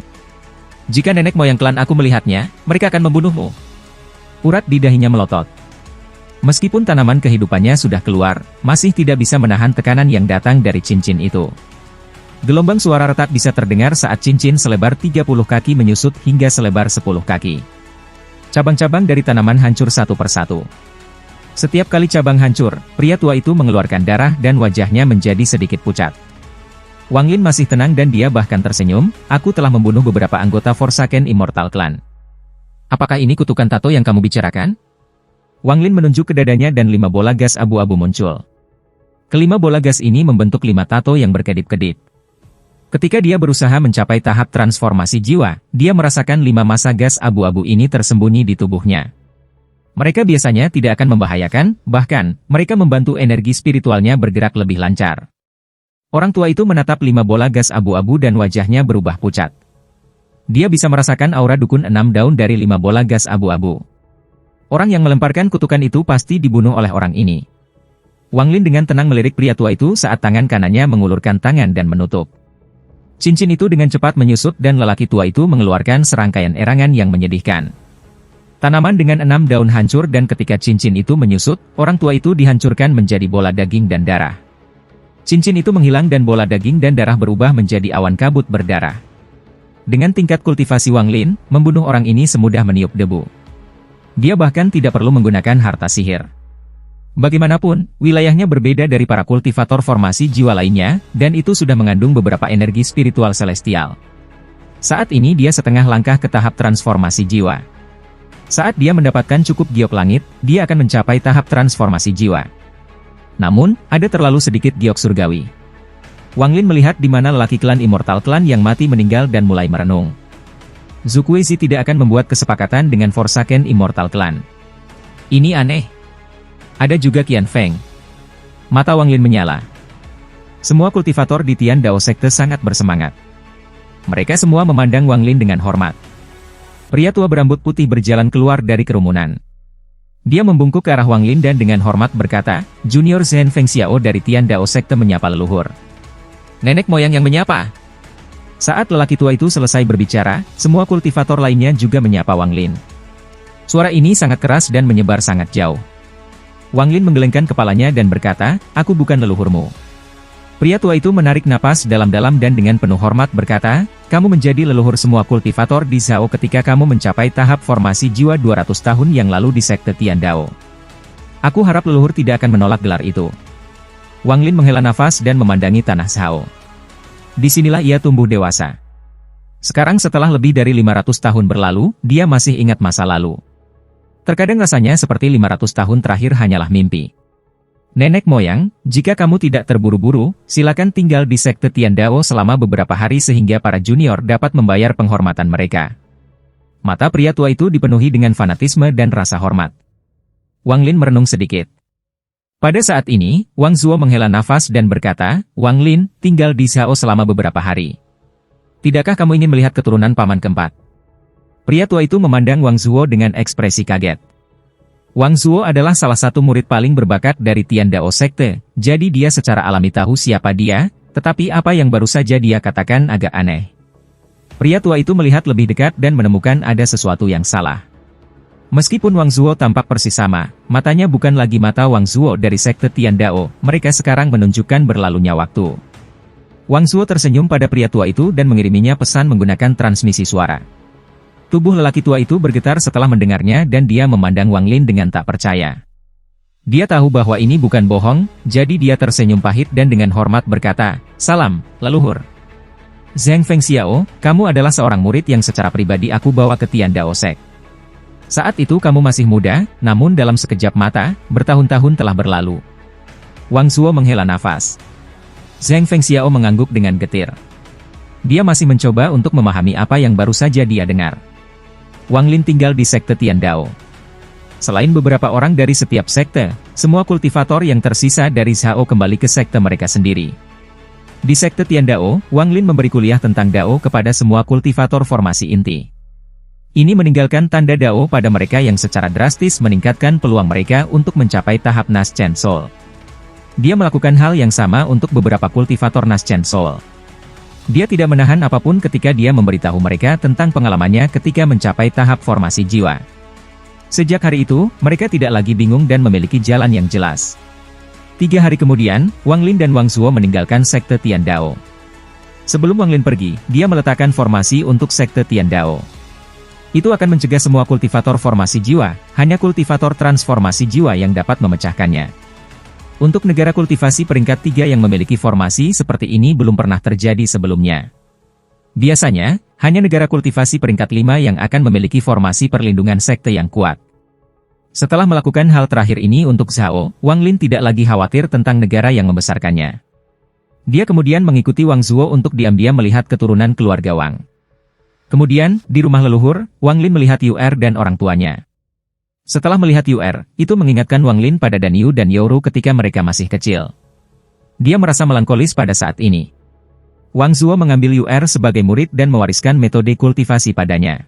Jika nenek moyang klan aku melihatnya, mereka akan membunuhmu." Urat di dahinya melotot. Meskipun tanaman kehidupannya sudah keluar, masih tidak bisa menahan tekanan yang datang dari cincin itu. Gelombang suara retak bisa terdengar saat cincin selebar 30 kaki menyusut hingga selebar 10 kaki. Cabang-cabang dari tanaman hancur satu persatu. Setiap kali cabang hancur, pria tua itu mengeluarkan darah dan wajahnya menjadi sedikit pucat. Wang Lin masih tenang dan dia bahkan tersenyum, "Aku telah membunuh beberapa anggota Forsaken Immortal Clan. Apakah ini kutukan tato yang kamu bicarakan?" Wang Lin menunjuk ke dadanya dan 5 bola gas abu-abu muncul. Kelima bola gas ini membentuk 5 tato yang berkedip-kedip. Ketika dia berusaha mencapai tahap transformasi jiwa, dia merasakan 5 massa gas abu-abu ini tersembunyi di tubuhnya. Mereka biasanya tidak akan membahayakan, bahkan, mereka membantu energi spiritualnya bergerak lebih lancar. Orang tua itu menatap 5 bola gas abu-abu dan wajahnya berubah pucat. Dia bisa merasakan aura dukun 6 daun dari 5 bola gas abu-abu. Orang yang melemparkan kutukan itu pasti dibunuh oleh orang ini. Wang Lin dengan tenang melirik pria tua itu saat tangan kanannya mengulurkan tangan dan menutup. Cincin itu dengan cepat menyusut dan lelaki tua itu mengeluarkan serangkaian erangan yang menyedihkan. Tanaman dengan 6 daun hancur dan ketika cincin itu menyusut, orang tua itu dihancurkan menjadi bola daging dan darah. Cincin itu menghilang dan bola daging dan darah berubah menjadi awan kabut berdarah. Dengan tingkat kultivasi Wang Lin, membunuh orang ini semudah meniup debu. Dia bahkan tidak perlu menggunakan harta sihir. Bagaimanapun, wilayahnya berbeda dari para kultivator formasi jiwa lainnya, dan itu sudah mengandung beberapa energi spiritual celestial. Saat ini dia setengah langkah ke tahap transformasi jiwa. Saat dia mendapatkan cukup giok langit, dia akan mencapai tahap transformasi jiwa. Namun, ada terlalu sedikit giok surgawi. Wang Lin melihat di mana lelaki klan Immortal Clan yang mati meninggal dan mulai merenung. Zhu Kuixi tidak akan membuat kesepakatan dengan Forsaken Immortal Clan. Ini aneh. Ada juga Qian Feng. Mata Wang Lin menyala. Semua kultivator di Tian Dao Sekte sangat bersemangat. Mereka semua memandang Wang Lin dengan hormat. Pria tua berambut putih berjalan keluar dari kerumunan. Dia membungkuk ke arah Wang Lin dan dengan hormat berkata, Junior Zhen Feng Xiao dari Tian Dao Sekte menyapa leluhur. Nenek moyang yang menyapa. Saat lelaki tua itu selesai berbicara, semua kultivator lainnya juga menyapa Wang Lin. Suara ini sangat keras dan menyebar sangat jauh. Wang Lin menggelengkan kepalanya dan berkata, aku bukan leluhurmu. Pria tua itu menarik napas dalam-dalam dan dengan penuh hormat berkata, kamu menjadi leluhur semua kultivator di Zhao ketika kamu mencapai tahap formasi jiwa 200 tahun yang lalu di Sekte Tian Dao. Aku harap leluhur tidak akan menolak gelar itu. Wang Lin menghela nafas dan memandangi tanah Zhao. Disinilah ia tumbuh dewasa. Sekarang setelah lebih dari 500 tahun berlalu, dia masih ingat masa lalu. Terkadang rasanya seperti 500 tahun terakhir hanyalah mimpi. Nenek moyang, jika kamu tidak terburu-buru, silakan tinggal di Sekte Tian Dao selama beberapa hari sehingga para junior dapat membayar penghormatan mereka. Mata pria tua itu dipenuhi dengan fanatisme dan rasa hormat. Wang Lin merenung sedikit. Pada saat ini, Wang Zuo menghela nafas dan berkata, Wang Lin, tinggal di Zhao selama beberapa hari. Tidakkah kamu ingin melihat keturunan paman keempat? Pria tua itu memandang Wang Zuo dengan ekspresi kaget. Wang Zuo adalah salah satu murid paling berbakat dari Tian Dao Sekte, jadi dia secara alami tahu siapa dia, tetapi apa yang baru saja dia katakan agak aneh. Pria tua itu melihat lebih dekat dan menemukan ada sesuatu yang salah. Meskipun Wang Zuo tampak persis sama, matanya bukan lagi mata Wang Zuo dari Sekte Tian Dao, mereka sekarang menunjukkan berlalunya waktu. Wang Zuo tersenyum pada pria tua itu dan mengiriminya pesan menggunakan transmisi suara. Tubuh lelaki tua itu bergetar setelah mendengarnya dan dia memandang Wang Lin dengan tak percaya. Dia tahu bahwa ini bukan bohong, jadi dia tersenyum pahit dan dengan hormat berkata, Salam, leluhur. Zheng Feng Xiao, kamu adalah seorang murid yang secara pribadi aku bawa ke Tian Dao Sek. Saat itu kamu masih muda, namun dalam sekejap mata, bertahun-tahun telah berlalu. Wang Zuo menghela nafas. Zheng Feng Xiao mengangguk dengan getir. Dia masih mencoba untuk memahami apa yang baru saja dia dengar. Wang Lin tinggal di Sekte Tian Dao. Selain beberapa orang dari setiap sekte, semua kultivator yang tersisa dari Zhao kembali ke sekte mereka sendiri. Di Sekte Tian Dao, Wang Lin memberi kuliah tentang Dao kepada semua kultivator formasi inti. Ini meninggalkan tanda Dao pada mereka yang secara drastis meningkatkan peluang mereka untuk mencapai tahap Naschen Soul. Dia melakukan hal yang sama untuk beberapa kultivator Naschen Soul. Dia tidak menahan apapun ketika dia memberitahu mereka tentang pengalamannya ketika mencapai tahap formasi jiwa. Sejak hari itu, mereka tidak lagi bingung dan memiliki jalan yang jelas. 3 hari kemudian, Wang Lin dan Wang Zuo meninggalkan Sekte Tian Dao. Sebelum Wang Lin pergi, dia meletakkan formasi untuk Sekte Tian Dao. Itu akan mencegah semua kultivator formasi jiwa, hanya kultivator transformasi jiwa yang dapat memecahkannya. Untuk negara kultivasi peringkat 3 yang memiliki formasi seperti ini belum pernah terjadi sebelumnya. Biasanya, hanya negara kultivasi peringkat 5 yang akan memiliki formasi perlindungan sekte yang kuat. Setelah melakukan hal terakhir ini untuk Zhao, Wang Lin tidak lagi khawatir tentang negara yang membesarkannya. Dia kemudian mengikuti Wang Zuo untuk diam-diam melihat keturunan keluarga Wang. Kemudian, di rumah leluhur, Wang Lin melihat Yu'er dan orang tuanya. Setelah melihat Yu'er, itu mengingatkan Wang Lin pada Dan Yu dan Yoru ketika mereka masih kecil. Dia merasa melankolis pada saat ini. Wang Zuo mengambil Yu'er sebagai murid dan mewariskan metode kultivasi padanya.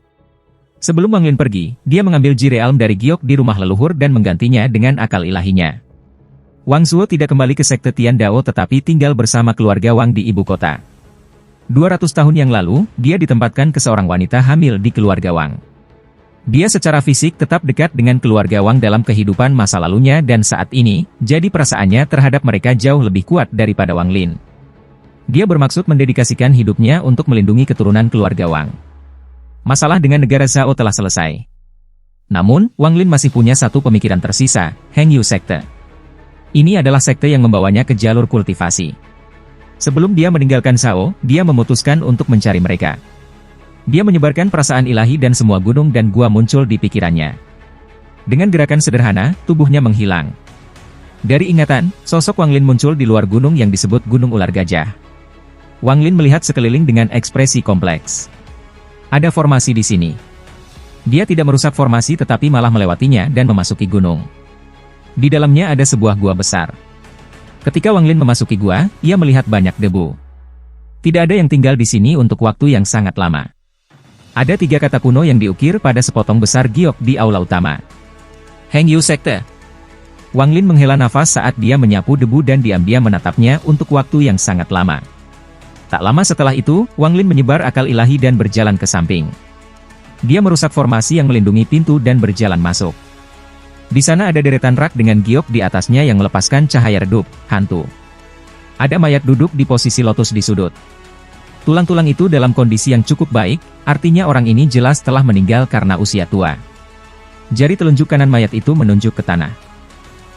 Sebelum Wang Lin pergi, dia mengambil Jirealm dari Giok di rumah leluhur dan menggantinya dengan akal ilahinya. Wang Zuo tidak kembali ke Sekte Tian Dao tetapi tinggal bersama keluarga Wang di ibu kota. 200 tahun yang lalu, dia ditempatkan ke seorang wanita hamil di keluarga Wang. Dia secara fisik tetap dekat dengan keluarga Wang dalam kehidupan masa lalunya dan saat ini, jadi perasaannya terhadap mereka jauh lebih kuat daripada Wang Lin. Dia bermaksud mendedikasikan hidupnya untuk melindungi keturunan keluarga Wang. Masalah dengan negara Zhao telah selesai. Namun, Wang Lin masih punya satu pemikiran tersisa, Hengyu Sekte. Ini adalah sekte yang membawanya ke jalur kultivasi. Sebelum dia meninggalkan Zhao, dia memutuskan untuk mencari mereka. Dia menyebarkan perasaan ilahi dan semua gunung dan gua muncul di pikirannya. Dengan gerakan sederhana, tubuhnya menghilang. Dari ingatan, sosok Wang Lin muncul di luar gunung yang disebut Gunung Ular Gajah. Wang Lin melihat sekeliling dengan ekspresi kompleks. Ada formasi di sini. Dia tidak merusak formasi tetapi malah melewatinya dan memasuki gunung. Di dalamnya ada sebuah gua besar. Ketika Wang Lin memasuki gua, ia melihat banyak debu. Tidak ada yang tinggal di sini untuk waktu yang sangat lama. Ada 3 kata kuno yang diukir pada sepotong besar giok di aula utama. Hengyu Sekte. Wang Lin menghela nafas saat dia menyapu debu dan diam-diam menatapnya untuk waktu yang sangat lama. Tak lama setelah itu, Wang Lin menyebar akal ilahi dan berjalan ke samping. Dia merusak formasi yang melindungi pintu dan berjalan masuk. Di sana ada deretan rak dengan giok di atasnya yang melepaskan cahaya redup, hantu. Ada mayat duduk di posisi lotus di sudut. Tulang-tulang itu dalam kondisi yang cukup baik, artinya orang ini jelas telah meninggal karena usia tua. Jari telunjuk kanan mayat itu menunjuk ke tanah.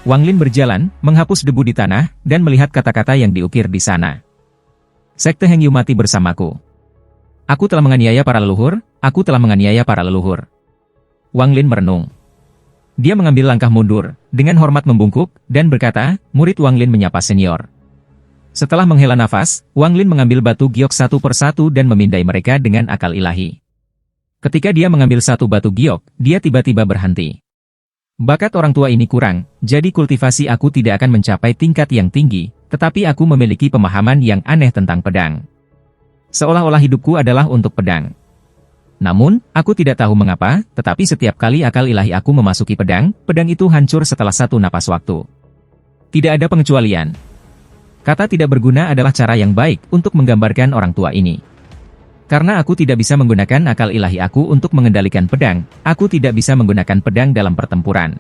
Wang Lin berjalan, menghapus debu di tanah, dan melihat kata-kata yang diukir di sana. Sekte Hengyu mati bersamaku. Aku telah menganiaya para leluhur, aku telah menganiaya para leluhur. Wang Lin merenung. Dia mengambil langkah mundur, dengan hormat membungkuk, dan berkata, murid Wang Lin menyapa senior. Setelah menghela nafas, Wang Lin mengambil batu giok satu persatu dan memindai mereka dengan akal ilahi. Ketika dia mengambil satu batu giok, dia tiba-tiba berhenti. Bakat orang tua ini kurang, jadi kultivasi aku tidak akan mencapai tingkat yang tinggi, tetapi aku memiliki pemahaman yang aneh tentang pedang. Seolah-olah hidupku adalah untuk pedang. Namun, aku tidak tahu mengapa, tetapi setiap kali akal ilahi aku memasuki pedang, pedang itu hancur setelah satu napas waktu. Tidak ada pengecualian. Kata tidak berguna adalah cara yang baik untuk menggambarkan orang tua ini. Karena aku tidak bisa menggunakan akal ilahi aku untuk mengendalikan pedang, aku tidak bisa menggunakan pedang dalam pertempuran.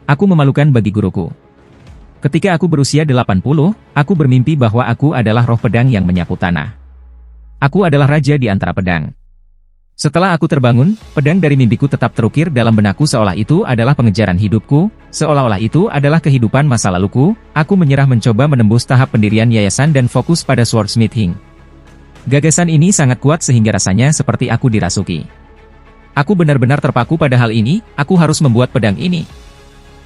Aku memalukan bagi guruku. Ketika aku berusia 80, aku bermimpi bahwa aku adalah roh pedang yang menyapu tanah. Aku adalah raja di antara pedang. Setelah aku terbangun, pedang dari mimpiku tetap terukir dalam benakku seolah itu adalah pengejaran hidupku, seolah-olah itu adalah kehidupan masa laluku, aku menyerah mencoba menembus tahap pendirian yayasan dan fokus pada swordsmithing. Gagasan ini sangat kuat sehingga rasanya seperti aku dirasuki. Aku benar-benar terpaku pada hal ini, aku harus membuat pedang ini.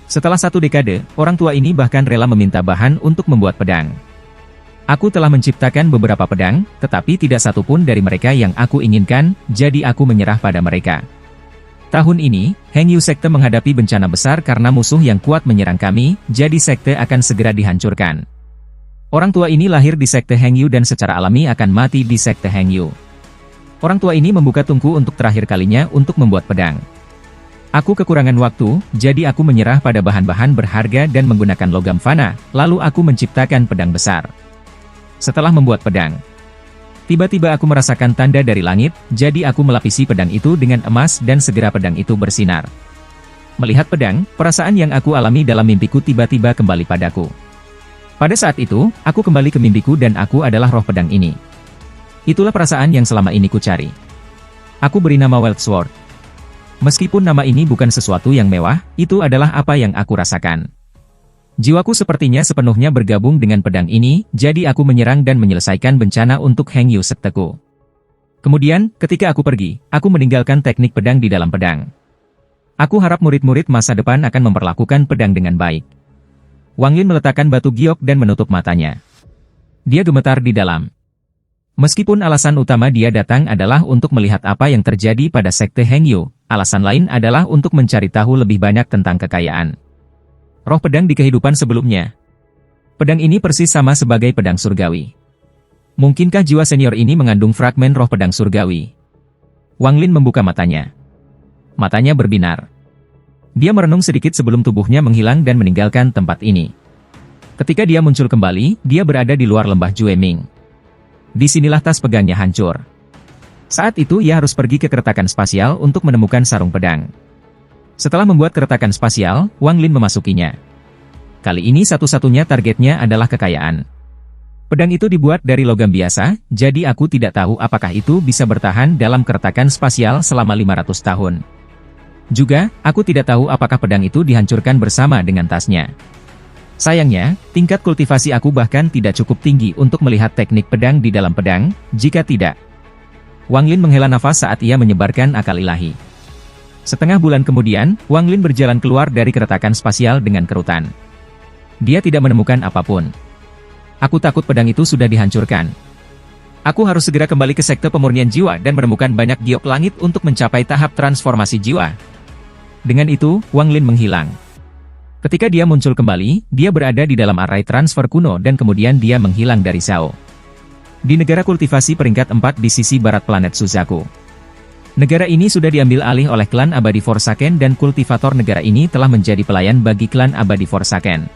Setelah 1 dekade, orang tua ini bahkan rela meminta bahan untuk membuat pedang. Aku telah menciptakan beberapa pedang, tetapi tidak satu pun dari mereka yang aku inginkan, jadi aku menyerah pada mereka. Tahun ini, Hengyu Sekte menghadapi bencana besar karena musuh yang kuat menyerang kami, jadi sekte akan segera dihancurkan. Orang tua ini lahir di Sekte Hengyu dan secara alami akan mati di Sekte Hengyu. Orang tua ini membuka tungku untuk terakhir kalinya untuk membuat pedang. Aku kekurangan waktu, jadi aku menyerah pada bahan-bahan berharga dan menggunakan logam fana, lalu aku menciptakan pedang besar. Setelah membuat pedang, tiba-tiba aku merasakan tanda dari langit, jadi aku melapisi pedang itu dengan emas dan segera pedang itu bersinar. Melihat pedang, perasaan yang aku alami dalam mimpiku tiba-tiba kembali padaku. Pada saat itu, aku kembali ke mimpiku dan aku adalah roh pedang ini. Itulah perasaan yang selama ini ku cari. Aku beri nama Wild Sword. Meskipun nama ini bukan sesuatu yang mewah, itu adalah apa yang aku rasakan. Jiwaku sepertinya sepenuhnya bergabung dengan pedang ini, jadi aku menyerang dan menyelesaikan bencana untuk Hengyu Sekteku. Kemudian, ketika aku pergi, aku meninggalkan teknik pedang di dalam pedang. Aku harap murid-murid masa depan akan memperlakukan pedang dengan baik. Wang Lin meletakkan batu giok dan menutup matanya. Dia gemetar di dalam. Meskipun alasan utama dia datang adalah untuk melihat apa yang terjadi pada Sekte Hengyu, alasan lain adalah untuk mencari tahu lebih banyak tentang kekayaan roh pedang di kehidupan sebelumnya. Pedang ini persis sama sebagai pedang surgawi. Mungkinkah jiwa senior ini mengandung fragmen roh pedang surgawi? Wang Lin membuka matanya. Matanya berbinar. Dia merenung sedikit sebelum tubuhnya menghilang dan meninggalkan tempat ini. Ketika dia muncul kembali, dia berada di luar lembah Jueming. Disinilah tas pegangnya hancur. Saat itu ia harus pergi ke keretakan spasial untuk menemukan sarung pedang. Setelah membuat keretakan spasial, Wang Lin memasukinya. Kali ini satu-satunya targetnya adalah kekayaan. Pedang itu dibuat dari logam biasa, jadi aku tidak tahu apakah itu bisa bertahan dalam keretakan spasial selama 500 tahun. Juga, aku tidak tahu apakah pedang itu dihancurkan bersama dengan tasnya. Sayangnya, tingkat kultivasi aku bahkan tidak cukup tinggi untuk melihat teknik pedang di dalam pedang, jika tidak. Wang Lin menghela nafas saat ia menyebarkan akal ilahi. Setengah bulan kemudian, Wang Lin berjalan keluar dari keretakan spasial dengan kerutan. Dia tidak menemukan apapun. Aku takut pedang itu sudah dihancurkan. Aku harus segera kembali ke sekte pemurnian jiwa dan menemukan banyak giok langit untuk mencapai tahap transformasi jiwa. Dengan itu, Wang Lin menghilang. Ketika dia muncul kembali, dia berada di dalam arai transfer kuno dan kemudian dia menghilang dari Shao. Di negara kultivasi peringkat 4 di sisi barat planet Suzaku. Negara ini sudah diambil alih oleh klan abadi Forsaken dan kultivator negara ini telah menjadi pelayan bagi klan abadi Forsaken.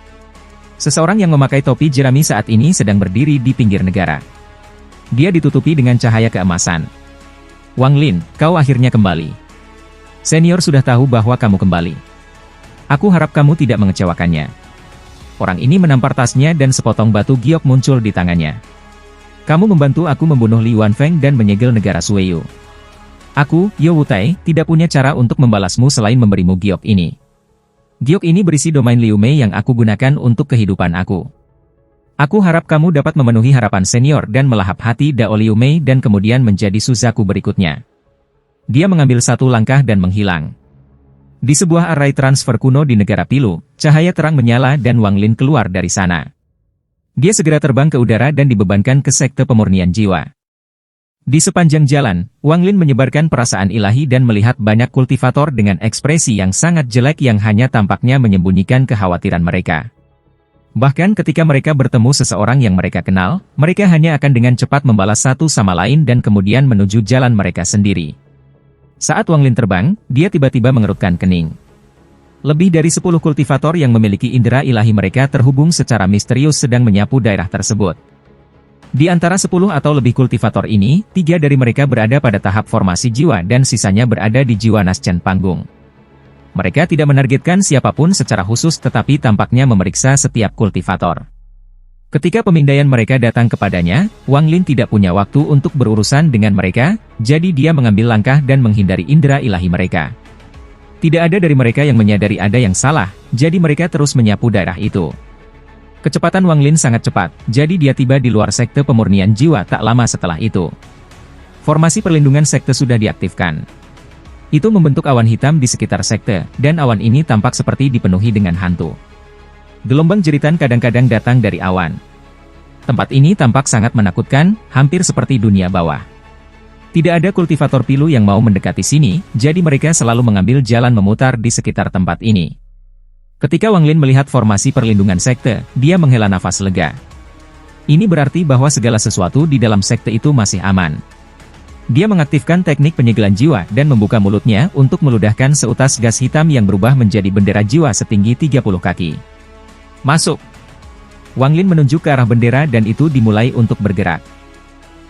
Seseorang yang memakai topi jerami saat ini sedang berdiri di pinggir negara. Dia ditutupi dengan cahaya keemasan. Wang Lin, kau akhirnya kembali. Senior sudah tahu bahwa kamu kembali. Aku harap kamu tidak mengecewakannya. Orang ini menampar tasnya dan sepotong batu giok muncul di tangannya. Kamu membantu aku membunuh Li Wanfeng dan menyegel negara Sueyu. Aku, Yo Wutai, tidak punya cara untuk membalasmu selain memberimu giok ini. Giok ini berisi domain Liu Mei yang aku gunakan untuk kehidupan aku. Aku harap kamu dapat memenuhi harapan senior dan melahap hati Dao Liu Mei dan kemudian menjadi Suzaku berikutnya. Dia mengambil satu langkah dan menghilang. Di sebuah arai transfer kuno di negara Pilu, cahaya terang menyala dan Wang Lin keluar dari sana. Dia segera terbang ke udara dan dibebankan ke sekte pemurnian jiwa. Di sepanjang jalan, Wang Lin menyebarkan perasaan ilahi dan melihat banyak kultivator dengan ekspresi yang sangat jelek yang hanya tampaknya menyembunyikan kekhawatiran mereka. Bahkan ketika mereka bertemu seseorang yang mereka kenal, mereka hanya akan dengan cepat membalas satu sama lain dan kemudian menuju jalan mereka sendiri. Saat Wang Lin terbang, dia tiba-tiba mengerutkan kening. Lebih dari 10 kultivator yang memiliki indera ilahi mereka terhubung secara misterius sedang menyapu daerah tersebut. Di antara 10 atau lebih kultivator ini, 3 dari mereka berada pada tahap formasi jiwa dan sisanya berada di jiwa Naschen panggung. Mereka tidak menargetkan siapapun secara khusus tetapi tampaknya memeriksa setiap kultivator. Ketika pemindaian mereka datang kepadanya, Wang Lin tidak punya waktu untuk berurusan dengan mereka, jadi dia mengambil langkah dan menghindari indera ilahi mereka. Tidak ada dari mereka yang menyadari ada yang salah, jadi mereka terus menyapu daerah itu. Kecepatan Wang Lin sangat cepat, jadi dia tiba di luar sekte pemurnian jiwa tak lama setelah itu. Formasi perlindungan sekte sudah diaktifkan. Itu membentuk awan hitam di sekitar sekte, dan awan ini tampak seperti dipenuhi dengan hantu. Gelombang jeritan kadang-kadang datang dari awan. Tempat ini tampak sangat menakutkan, hampir seperti dunia bawah. Tidak ada kultivator pilu yang mau mendekati sini, jadi mereka selalu mengambil jalan memutar di sekitar tempat ini. Ketika Wang Lin melihat formasi perlindungan sekte, dia menghela nafas lega. Ini berarti bahwa segala sesuatu di dalam sekte itu masih aman. Dia mengaktifkan teknik penyegelan jiwa dan membuka mulutnya untuk meludahkan seutas gas hitam yang berubah menjadi bendera jiwa setinggi 30 kaki. Masuk! Wang Lin menunjuk ke arah bendera dan itu dimulai untuk bergerak.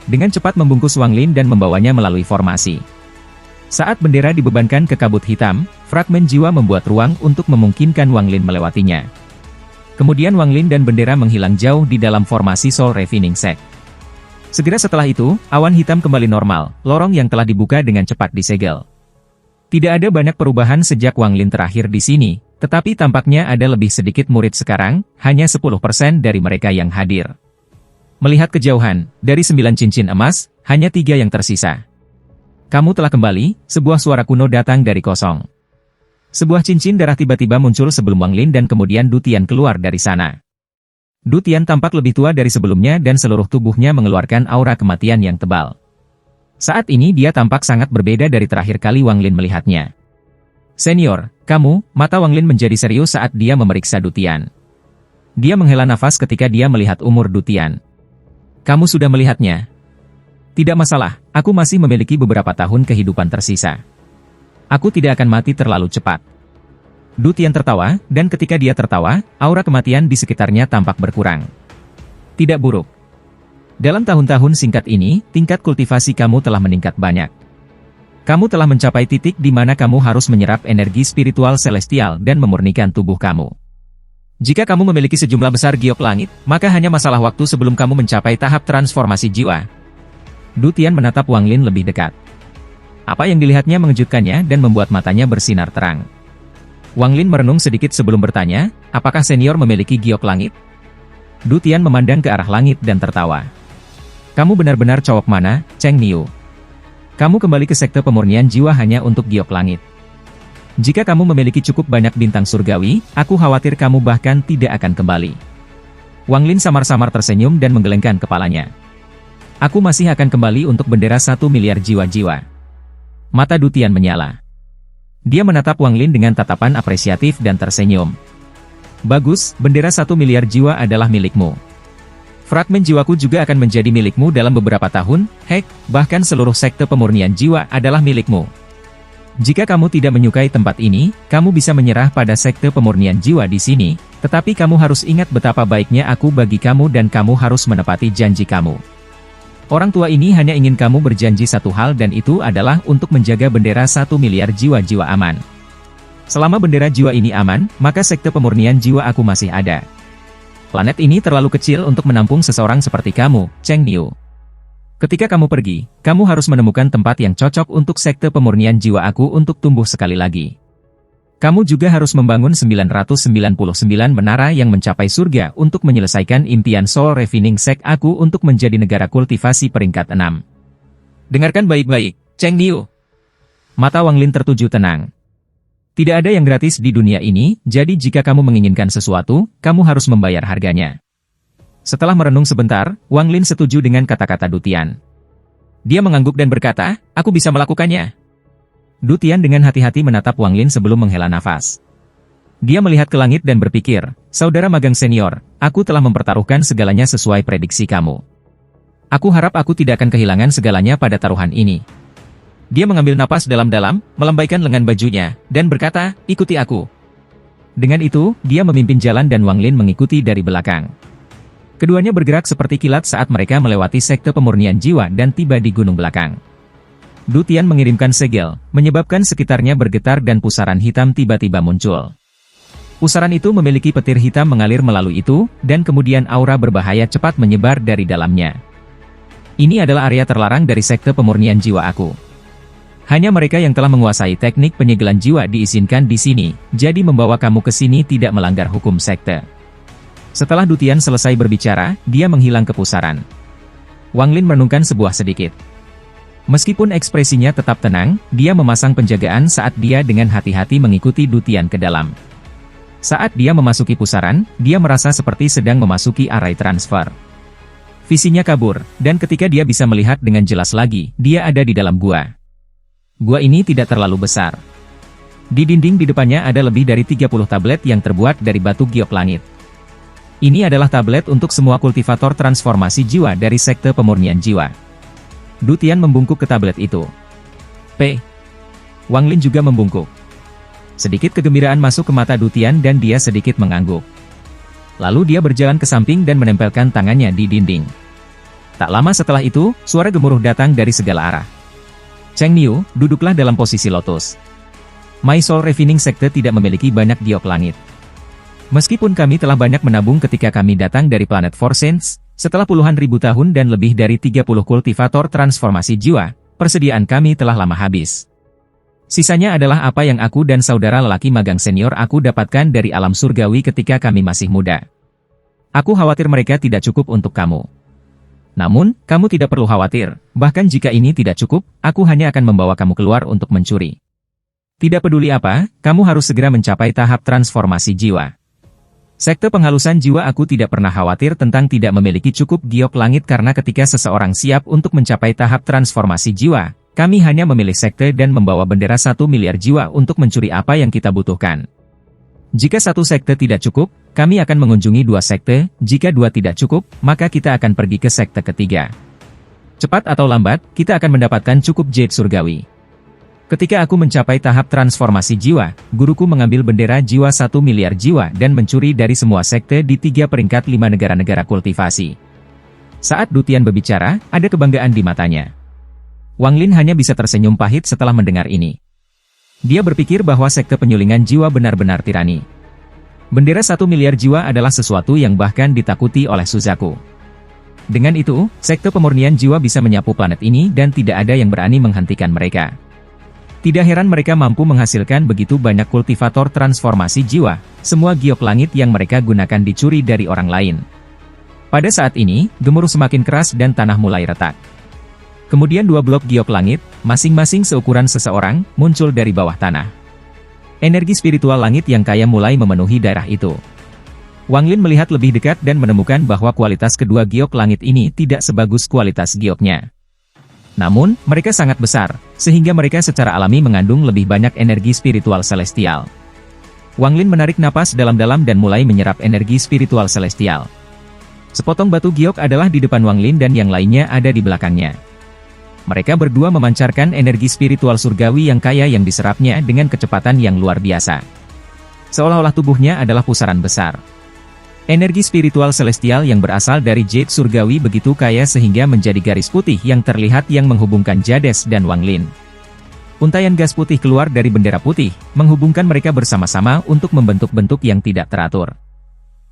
Dengan cepat membungkus Wang Lin dan membawanya melalui formasi. Saat bendera dibebankan ke kabut hitam, fragmen jiwa membuat ruang untuk memungkinkan Wang Lin melewatinya. Kemudian Wang Lin dan bendera menghilang jauh di dalam formasi Soul Refining Sect. Segera setelah itu, awan hitam kembali normal, lorong yang telah dibuka dengan cepat disegel. Tidak ada banyak perubahan sejak Wang Lin terakhir di sini, tetapi tampaknya ada lebih sedikit murid sekarang, hanya 10% dari mereka yang hadir. Melihat kejauhan, dari 9 cincin emas, hanya 3 yang tersisa. Kamu telah kembali, sebuah suara kuno datang dari kosong. Sebuah cincin darah tiba-tiba muncul sebelum Wang Lin dan kemudian Du Tian keluar dari sana. Du Tian tampak lebih tua dari sebelumnya dan seluruh tubuhnya mengeluarkan aura kematian yang tebal. Saat ini dia tampak sangat berbeda dari terakhir kali Wang Lin melihatnya. Senior, kamu, mata Wang Lin menjadi serius saat dia memeriksa Du Tian. Dia menghela nafas ketika dia melihat umur Du Tian. Kamu sudah melihatnya? Tidak masalah, aku masih memiliki beberapa tahun kehidupan tersisa. Aku tidak akan mati terlalu cepat. Du Tian tertawa, dan ketika dia tertawa, aura kematian di sekitarnya tampak berkurang. Tidak buruk. Dalam tahun-tahun singkat ini, tingkat kultivasi kamu telah meningkat banyak. Kamu telah mencapai titik di mana kamu harus menyerap energi spiritual celestial dan memurnikan tubuh kamu. Jika kamu memiliki sejumlah besar giok langit, maka hanya masalah waktu sebelum kamu mencapai tahap transformasi jiwa. Du Tian menatap Wang Lin lebih dekat. Apa yang dilihatnya mengejutkannya dan membuat matanya bersinar terang. Wang Lin merenung sedikit sebelum bertanya, apakah senior memiliki giok langit? Du Tian memandang ke arah langit dan tertawa. Kamu benar-benar cowok mana, Cheng Niu? Kamu kembali ke sekte pemurnian jiwa hanya untuk giok langit. Jika kamu memiliki cukup banyak bintang surgawi, aku khawatir kamu bahkan tidak akan kembali. Wang Lin samar-samar tersenyum dan menggelengkan kepalanya. Aku masih akan kembali untuk bendera 1 miliar jiwa-jiwa. Mata Du Tian menyala. Dia menatap Wang Lin dengan tatapan apresiatif dan tersenyum. Bagus, bendera 1 miliar jiwa adalah milikmu. Fragmen jiwaku juga akan menjadi milikmu dalam beberapa tahun, bahkan seluruh sekte pemurnian jiwa adalah milikmu. Jika kamu tidak menyukai tempat ini, kamu bisa menyerah pada sekte pemurnian jiwa di sini, tetapi kamu harus ingat betapa baiknya aku bagi kamu dan kamu harus menepati janji kamu. Orang tua ini hanya ingin kamu berjanji satu hal dan itu adalah untuk menjaga bendera 1 miliar jiwa-jiwa aman. Selama bendera jiwa ini aman, maka sekte pemurnian jiwa aku masih ada. Planet ini terlalu kecil untuk menampung seseorang seperti kamu, Cheng Niu. Ketika kamu pergi, kamu harus menemukan tempat yang cocok untuk sekte pemurnian jiwa aku untuk tumbuh sekali lagi. Kamu juga harus membangun 999 menara yang mencapai surga untuk menyelesaikan impian Soul Refining Sect aku untuk menjadi negara kultivasi peringkat 6. Dengarkan baik-baik, Cheng Niu. Mata Wang Lin tertuju tenang. Tidak ada yang gratis di dunia ini, jadi jika kamu menginginkan sesuatu, kamu harus membayar harganya. Setelah merenung sebentar, Wang Lin setuju dengan kata-kata Du Tian. Dia mengangguk dan berkata, aku bisa melakukannya. Du Tian dengan hati-hati menatap Wang Lin sebelum menghela nafas. Dia melihat ke langit dan berpikir, saudara magang senior, aku telah mempertaruhkan segalanya sesuai prediksi kamu. Aku harap aku tidak akan kehilangan segalanya pada taruhan ini. Dia mengambil napas dalam-dalam, melambaikan lengan bajunya, dan berkata, ikuti aku. Dengan itu, dia memimpin jalan dan Wang Lin mengikuti dari belakang. Keduanya bergerak seperti kilat saat mereka melewati sekte pemurnian jiwa dan tiba di gunung belakang. Du Tian mengirimkan segel, menyebabkan sekitarnya bergetar dan pusaran hitam tiba-tiba muncul. Pusaran itu memiliki petir hitam mengalir melalui itu, dan kemudian aura berbahaya cepat menyebar dari dalamnya. Ini adalah area terlarang dari sekte pemurnian jiwa aku. Hanya mereka yang telah menguasai teknik penyegelan jiwa diizinkan di sini, jadi membawa kamu ke sini tidak melanggar hukum sekte. Setelah Du Tian selesai berbicara, dia menghilang ke pusaran. Wang Lin merenungkan sebuah sedikit. Meskipun ekspresinya tetap tenang, dia memasang penjagaan saat dia dengan hati-hati mengikuti Du Tian ke dalam. Saat dia memasuki pusaran, dia merasa seperti sedang memasuki array transfer. Visinya kabur, dan ketika dia bisa melihat dengan jelas lagi, dia ada di dalam gua. Gua ini tidak terlalu besar. Di dinding di depannya ada lebih dari 30 tablet yang terbuat dari batu giok langit. Ini adalah tablet untuk semua kultivator transformasi jiwa dari sekte pemurnian jiwa. Du Tian membungkuk ke tablet itu. Wang Lin juga membungkuk. Sedikit kegembiraan masuk ke mata Du Tian dan dia sedikit mengangguk. Lalu dia berjalan ke samping dan menempelkan tangannya di dinding. Tak lama setelah itu, suara gemuruh datang dari segala arah. Cheng Niu, duduklah dalam posisi lotus. My Soul Refining Sekte tidak memiliki banyak giok langit. Meskipun kami telah banyak menabung ketika kami datang dari planet Four Saints, setelah puluhan ribu tahun dan lebih dari 30 kultivator transformasi jiwa, persediaan kami telah lama habis. Sisanya adalah apa yang aku dan saudara lelaki magang senior aku dapatkan dari alam surgawi ketika kami masih muda. Aku khawatir mereka tidak cukup untuk kamu. Namun, kamu tidak perlu khawatir, bahkan jika ini tidak cukup, aku hanya akan membawa kamu keluar untuk mencuri. Tidak peduli apa, kamu harus segera mencapai tahap transformasi jiwa. Sekte penghalusan jiwa aku tidak pernah khawatir tentang tidak memiliki cukup giok langit karena ketika seseorang siap untuk mencapai tahap transformasi jiwa, kami hanya memilih sekte dan membawa bendera 1 miliar jiwa untuk mencuri apa yang kita butuhkan. Jika satu sekte tidak cukup, kami akan mengunjungi 2 sekte, jika 2 tidak cukup, maka kita akan pergi ke sekte ketiga. Cepat atau lambat, kita akan mendapatkan cukup jade surgawi. Ketika aku mencapai tahap transformasi jiwa, guruku mengambil bendera jiwa 1 miliar jiwa dan mencuri dari semua sekte di 3 peringkat 5 negara-negara kultivasi. Saat Du Tian berbicara, ada kebanggaan di matanya. Wang Lin hanya bisa tersenyum pahit setelah mendengar ini. Dia berpikir bahwa sekte penyulingan jiwa benar-benar tirani. Bendera 1 miliar jiwa adalah sesuatu yang bahkan ditakuti oleh Suzaku. Dengan itu, sekte pemurnian jiwa bisa menyapu planet ini dan tidak ada yang berani menghentikan mereka. Tidak heran mereka mampu menghasilkan begitu banyak kultivator transformasi jiwa, semua giok langit yang mereka gunakan dicuri dari orang lain. Pada saat ini, gemuruh semakin keras dan tanah mulai retak. Kemudian 2 blok giok langit, masing-masing seukuran seseorang, muncul dari bawah tanah. Energi spiritual langit yang kaya mulai memenuhi daerah itu. Wang Lin melihat lebih dekat dan menemukan bahwa kualitas kedua giok langit ini tidak sebagus kualitas gioknya. Namun, mereka sangat besar, sehingga mereka secara alami mengandung lebih banyak energi spiritual celestial. Wang Lin menarik napas dalam-dalam dan mulai menyerap energi spiritual celestial. Sepotong batu giok adalah di depan Wang Lin dan yang lainnya ada di belakangnya. Mereka berdua memancarkan energi spiritual surgawi yang kaya yang diserapnya dengan kecepatan yang luar biasa. Seolah-olah tubuhnya adalah pusaran besar. Energi spiritual celestial yang berasal dari jade surgawi begitu kaya sehingga menjadi garis putih yang terlihat yang menghubungkan Jades dan Wang Lin. Untaian gas putih keluar dari bendera putih, menghubungkan mereka bersama-sama untuk membentuk bentuk yang tidak teratur.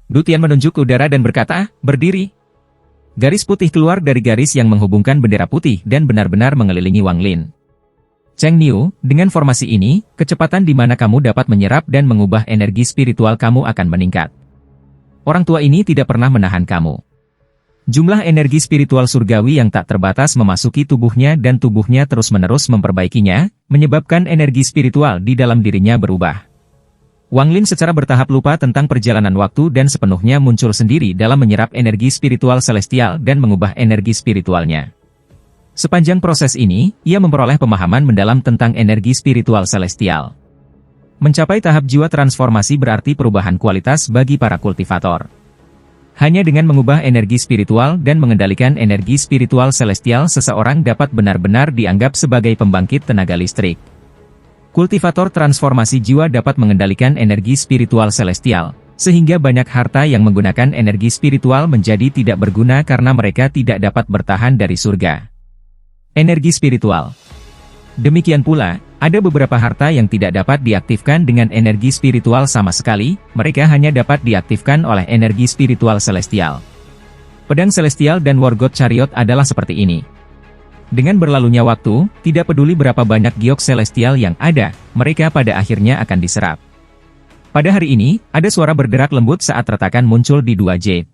Du Tian menunjuk ke udara dan berkata, "Berdiri." Garis putih keluar dari garis yang menghubungkan bendera putih dan benar-benar mengelilingi Wang Lin. Cheng Niu, dengan formasi ini, kecepatan di mana kamu dapat menyerap dan mengubah energi spiritual kamu akan meningkat. Orang tua ini tidak pernah menahan kamu. Jumlah energi spiritual surgawi yang tak terbatas memasuki tubuhnya dan tubuhnya terus-menerus memperbaikinya, menyebabkan energi spiritual di dalam dirinya berubah. Wang Lin secara bertahap lupa tentang perjalanan waktu dan sepenuhnya muncul sendiri dalam menyerap energi spiritual celestial dan mengubah energi spiritualnya. Sepanjang proses ini, ia memperoleh pemahaman mendalam tentang energi spiritual celestial. Mencapai tahap jiwa transformasi berarti perubahan kualitas bagi para kultivator. Hanya dengan mengubah energi spiritual dan mengendalikan energi spiritual celestial seseorang dapat benar-benar dianggap sebagai pembangkit tenaga listrik. Kultivator transformasi jiwa dapat mengendalikan energi spiritual celestial, sehingga banyak harta yang menggunakan energi spiritual menjadi tidak berguna karena mereka tidak dapat bertahan dari surga. Energi spiritual. Demikian pula, ada beberapa harta yang tidak dapat diaktifkan dengan energi spiritual sama sekali, mereka hanya dapat diaktifkan oleh energi spiritual celestial. Pedang celestial dan War God Chariot adalah seperti ini. Dengan berlalunya waktu, tidak peduli berapa banyak giok celestial yang ada, mereka pada akhirnya akan diserap. Pada hari ini, ada suara berderak lembut saat retakan muncul di 2 jade.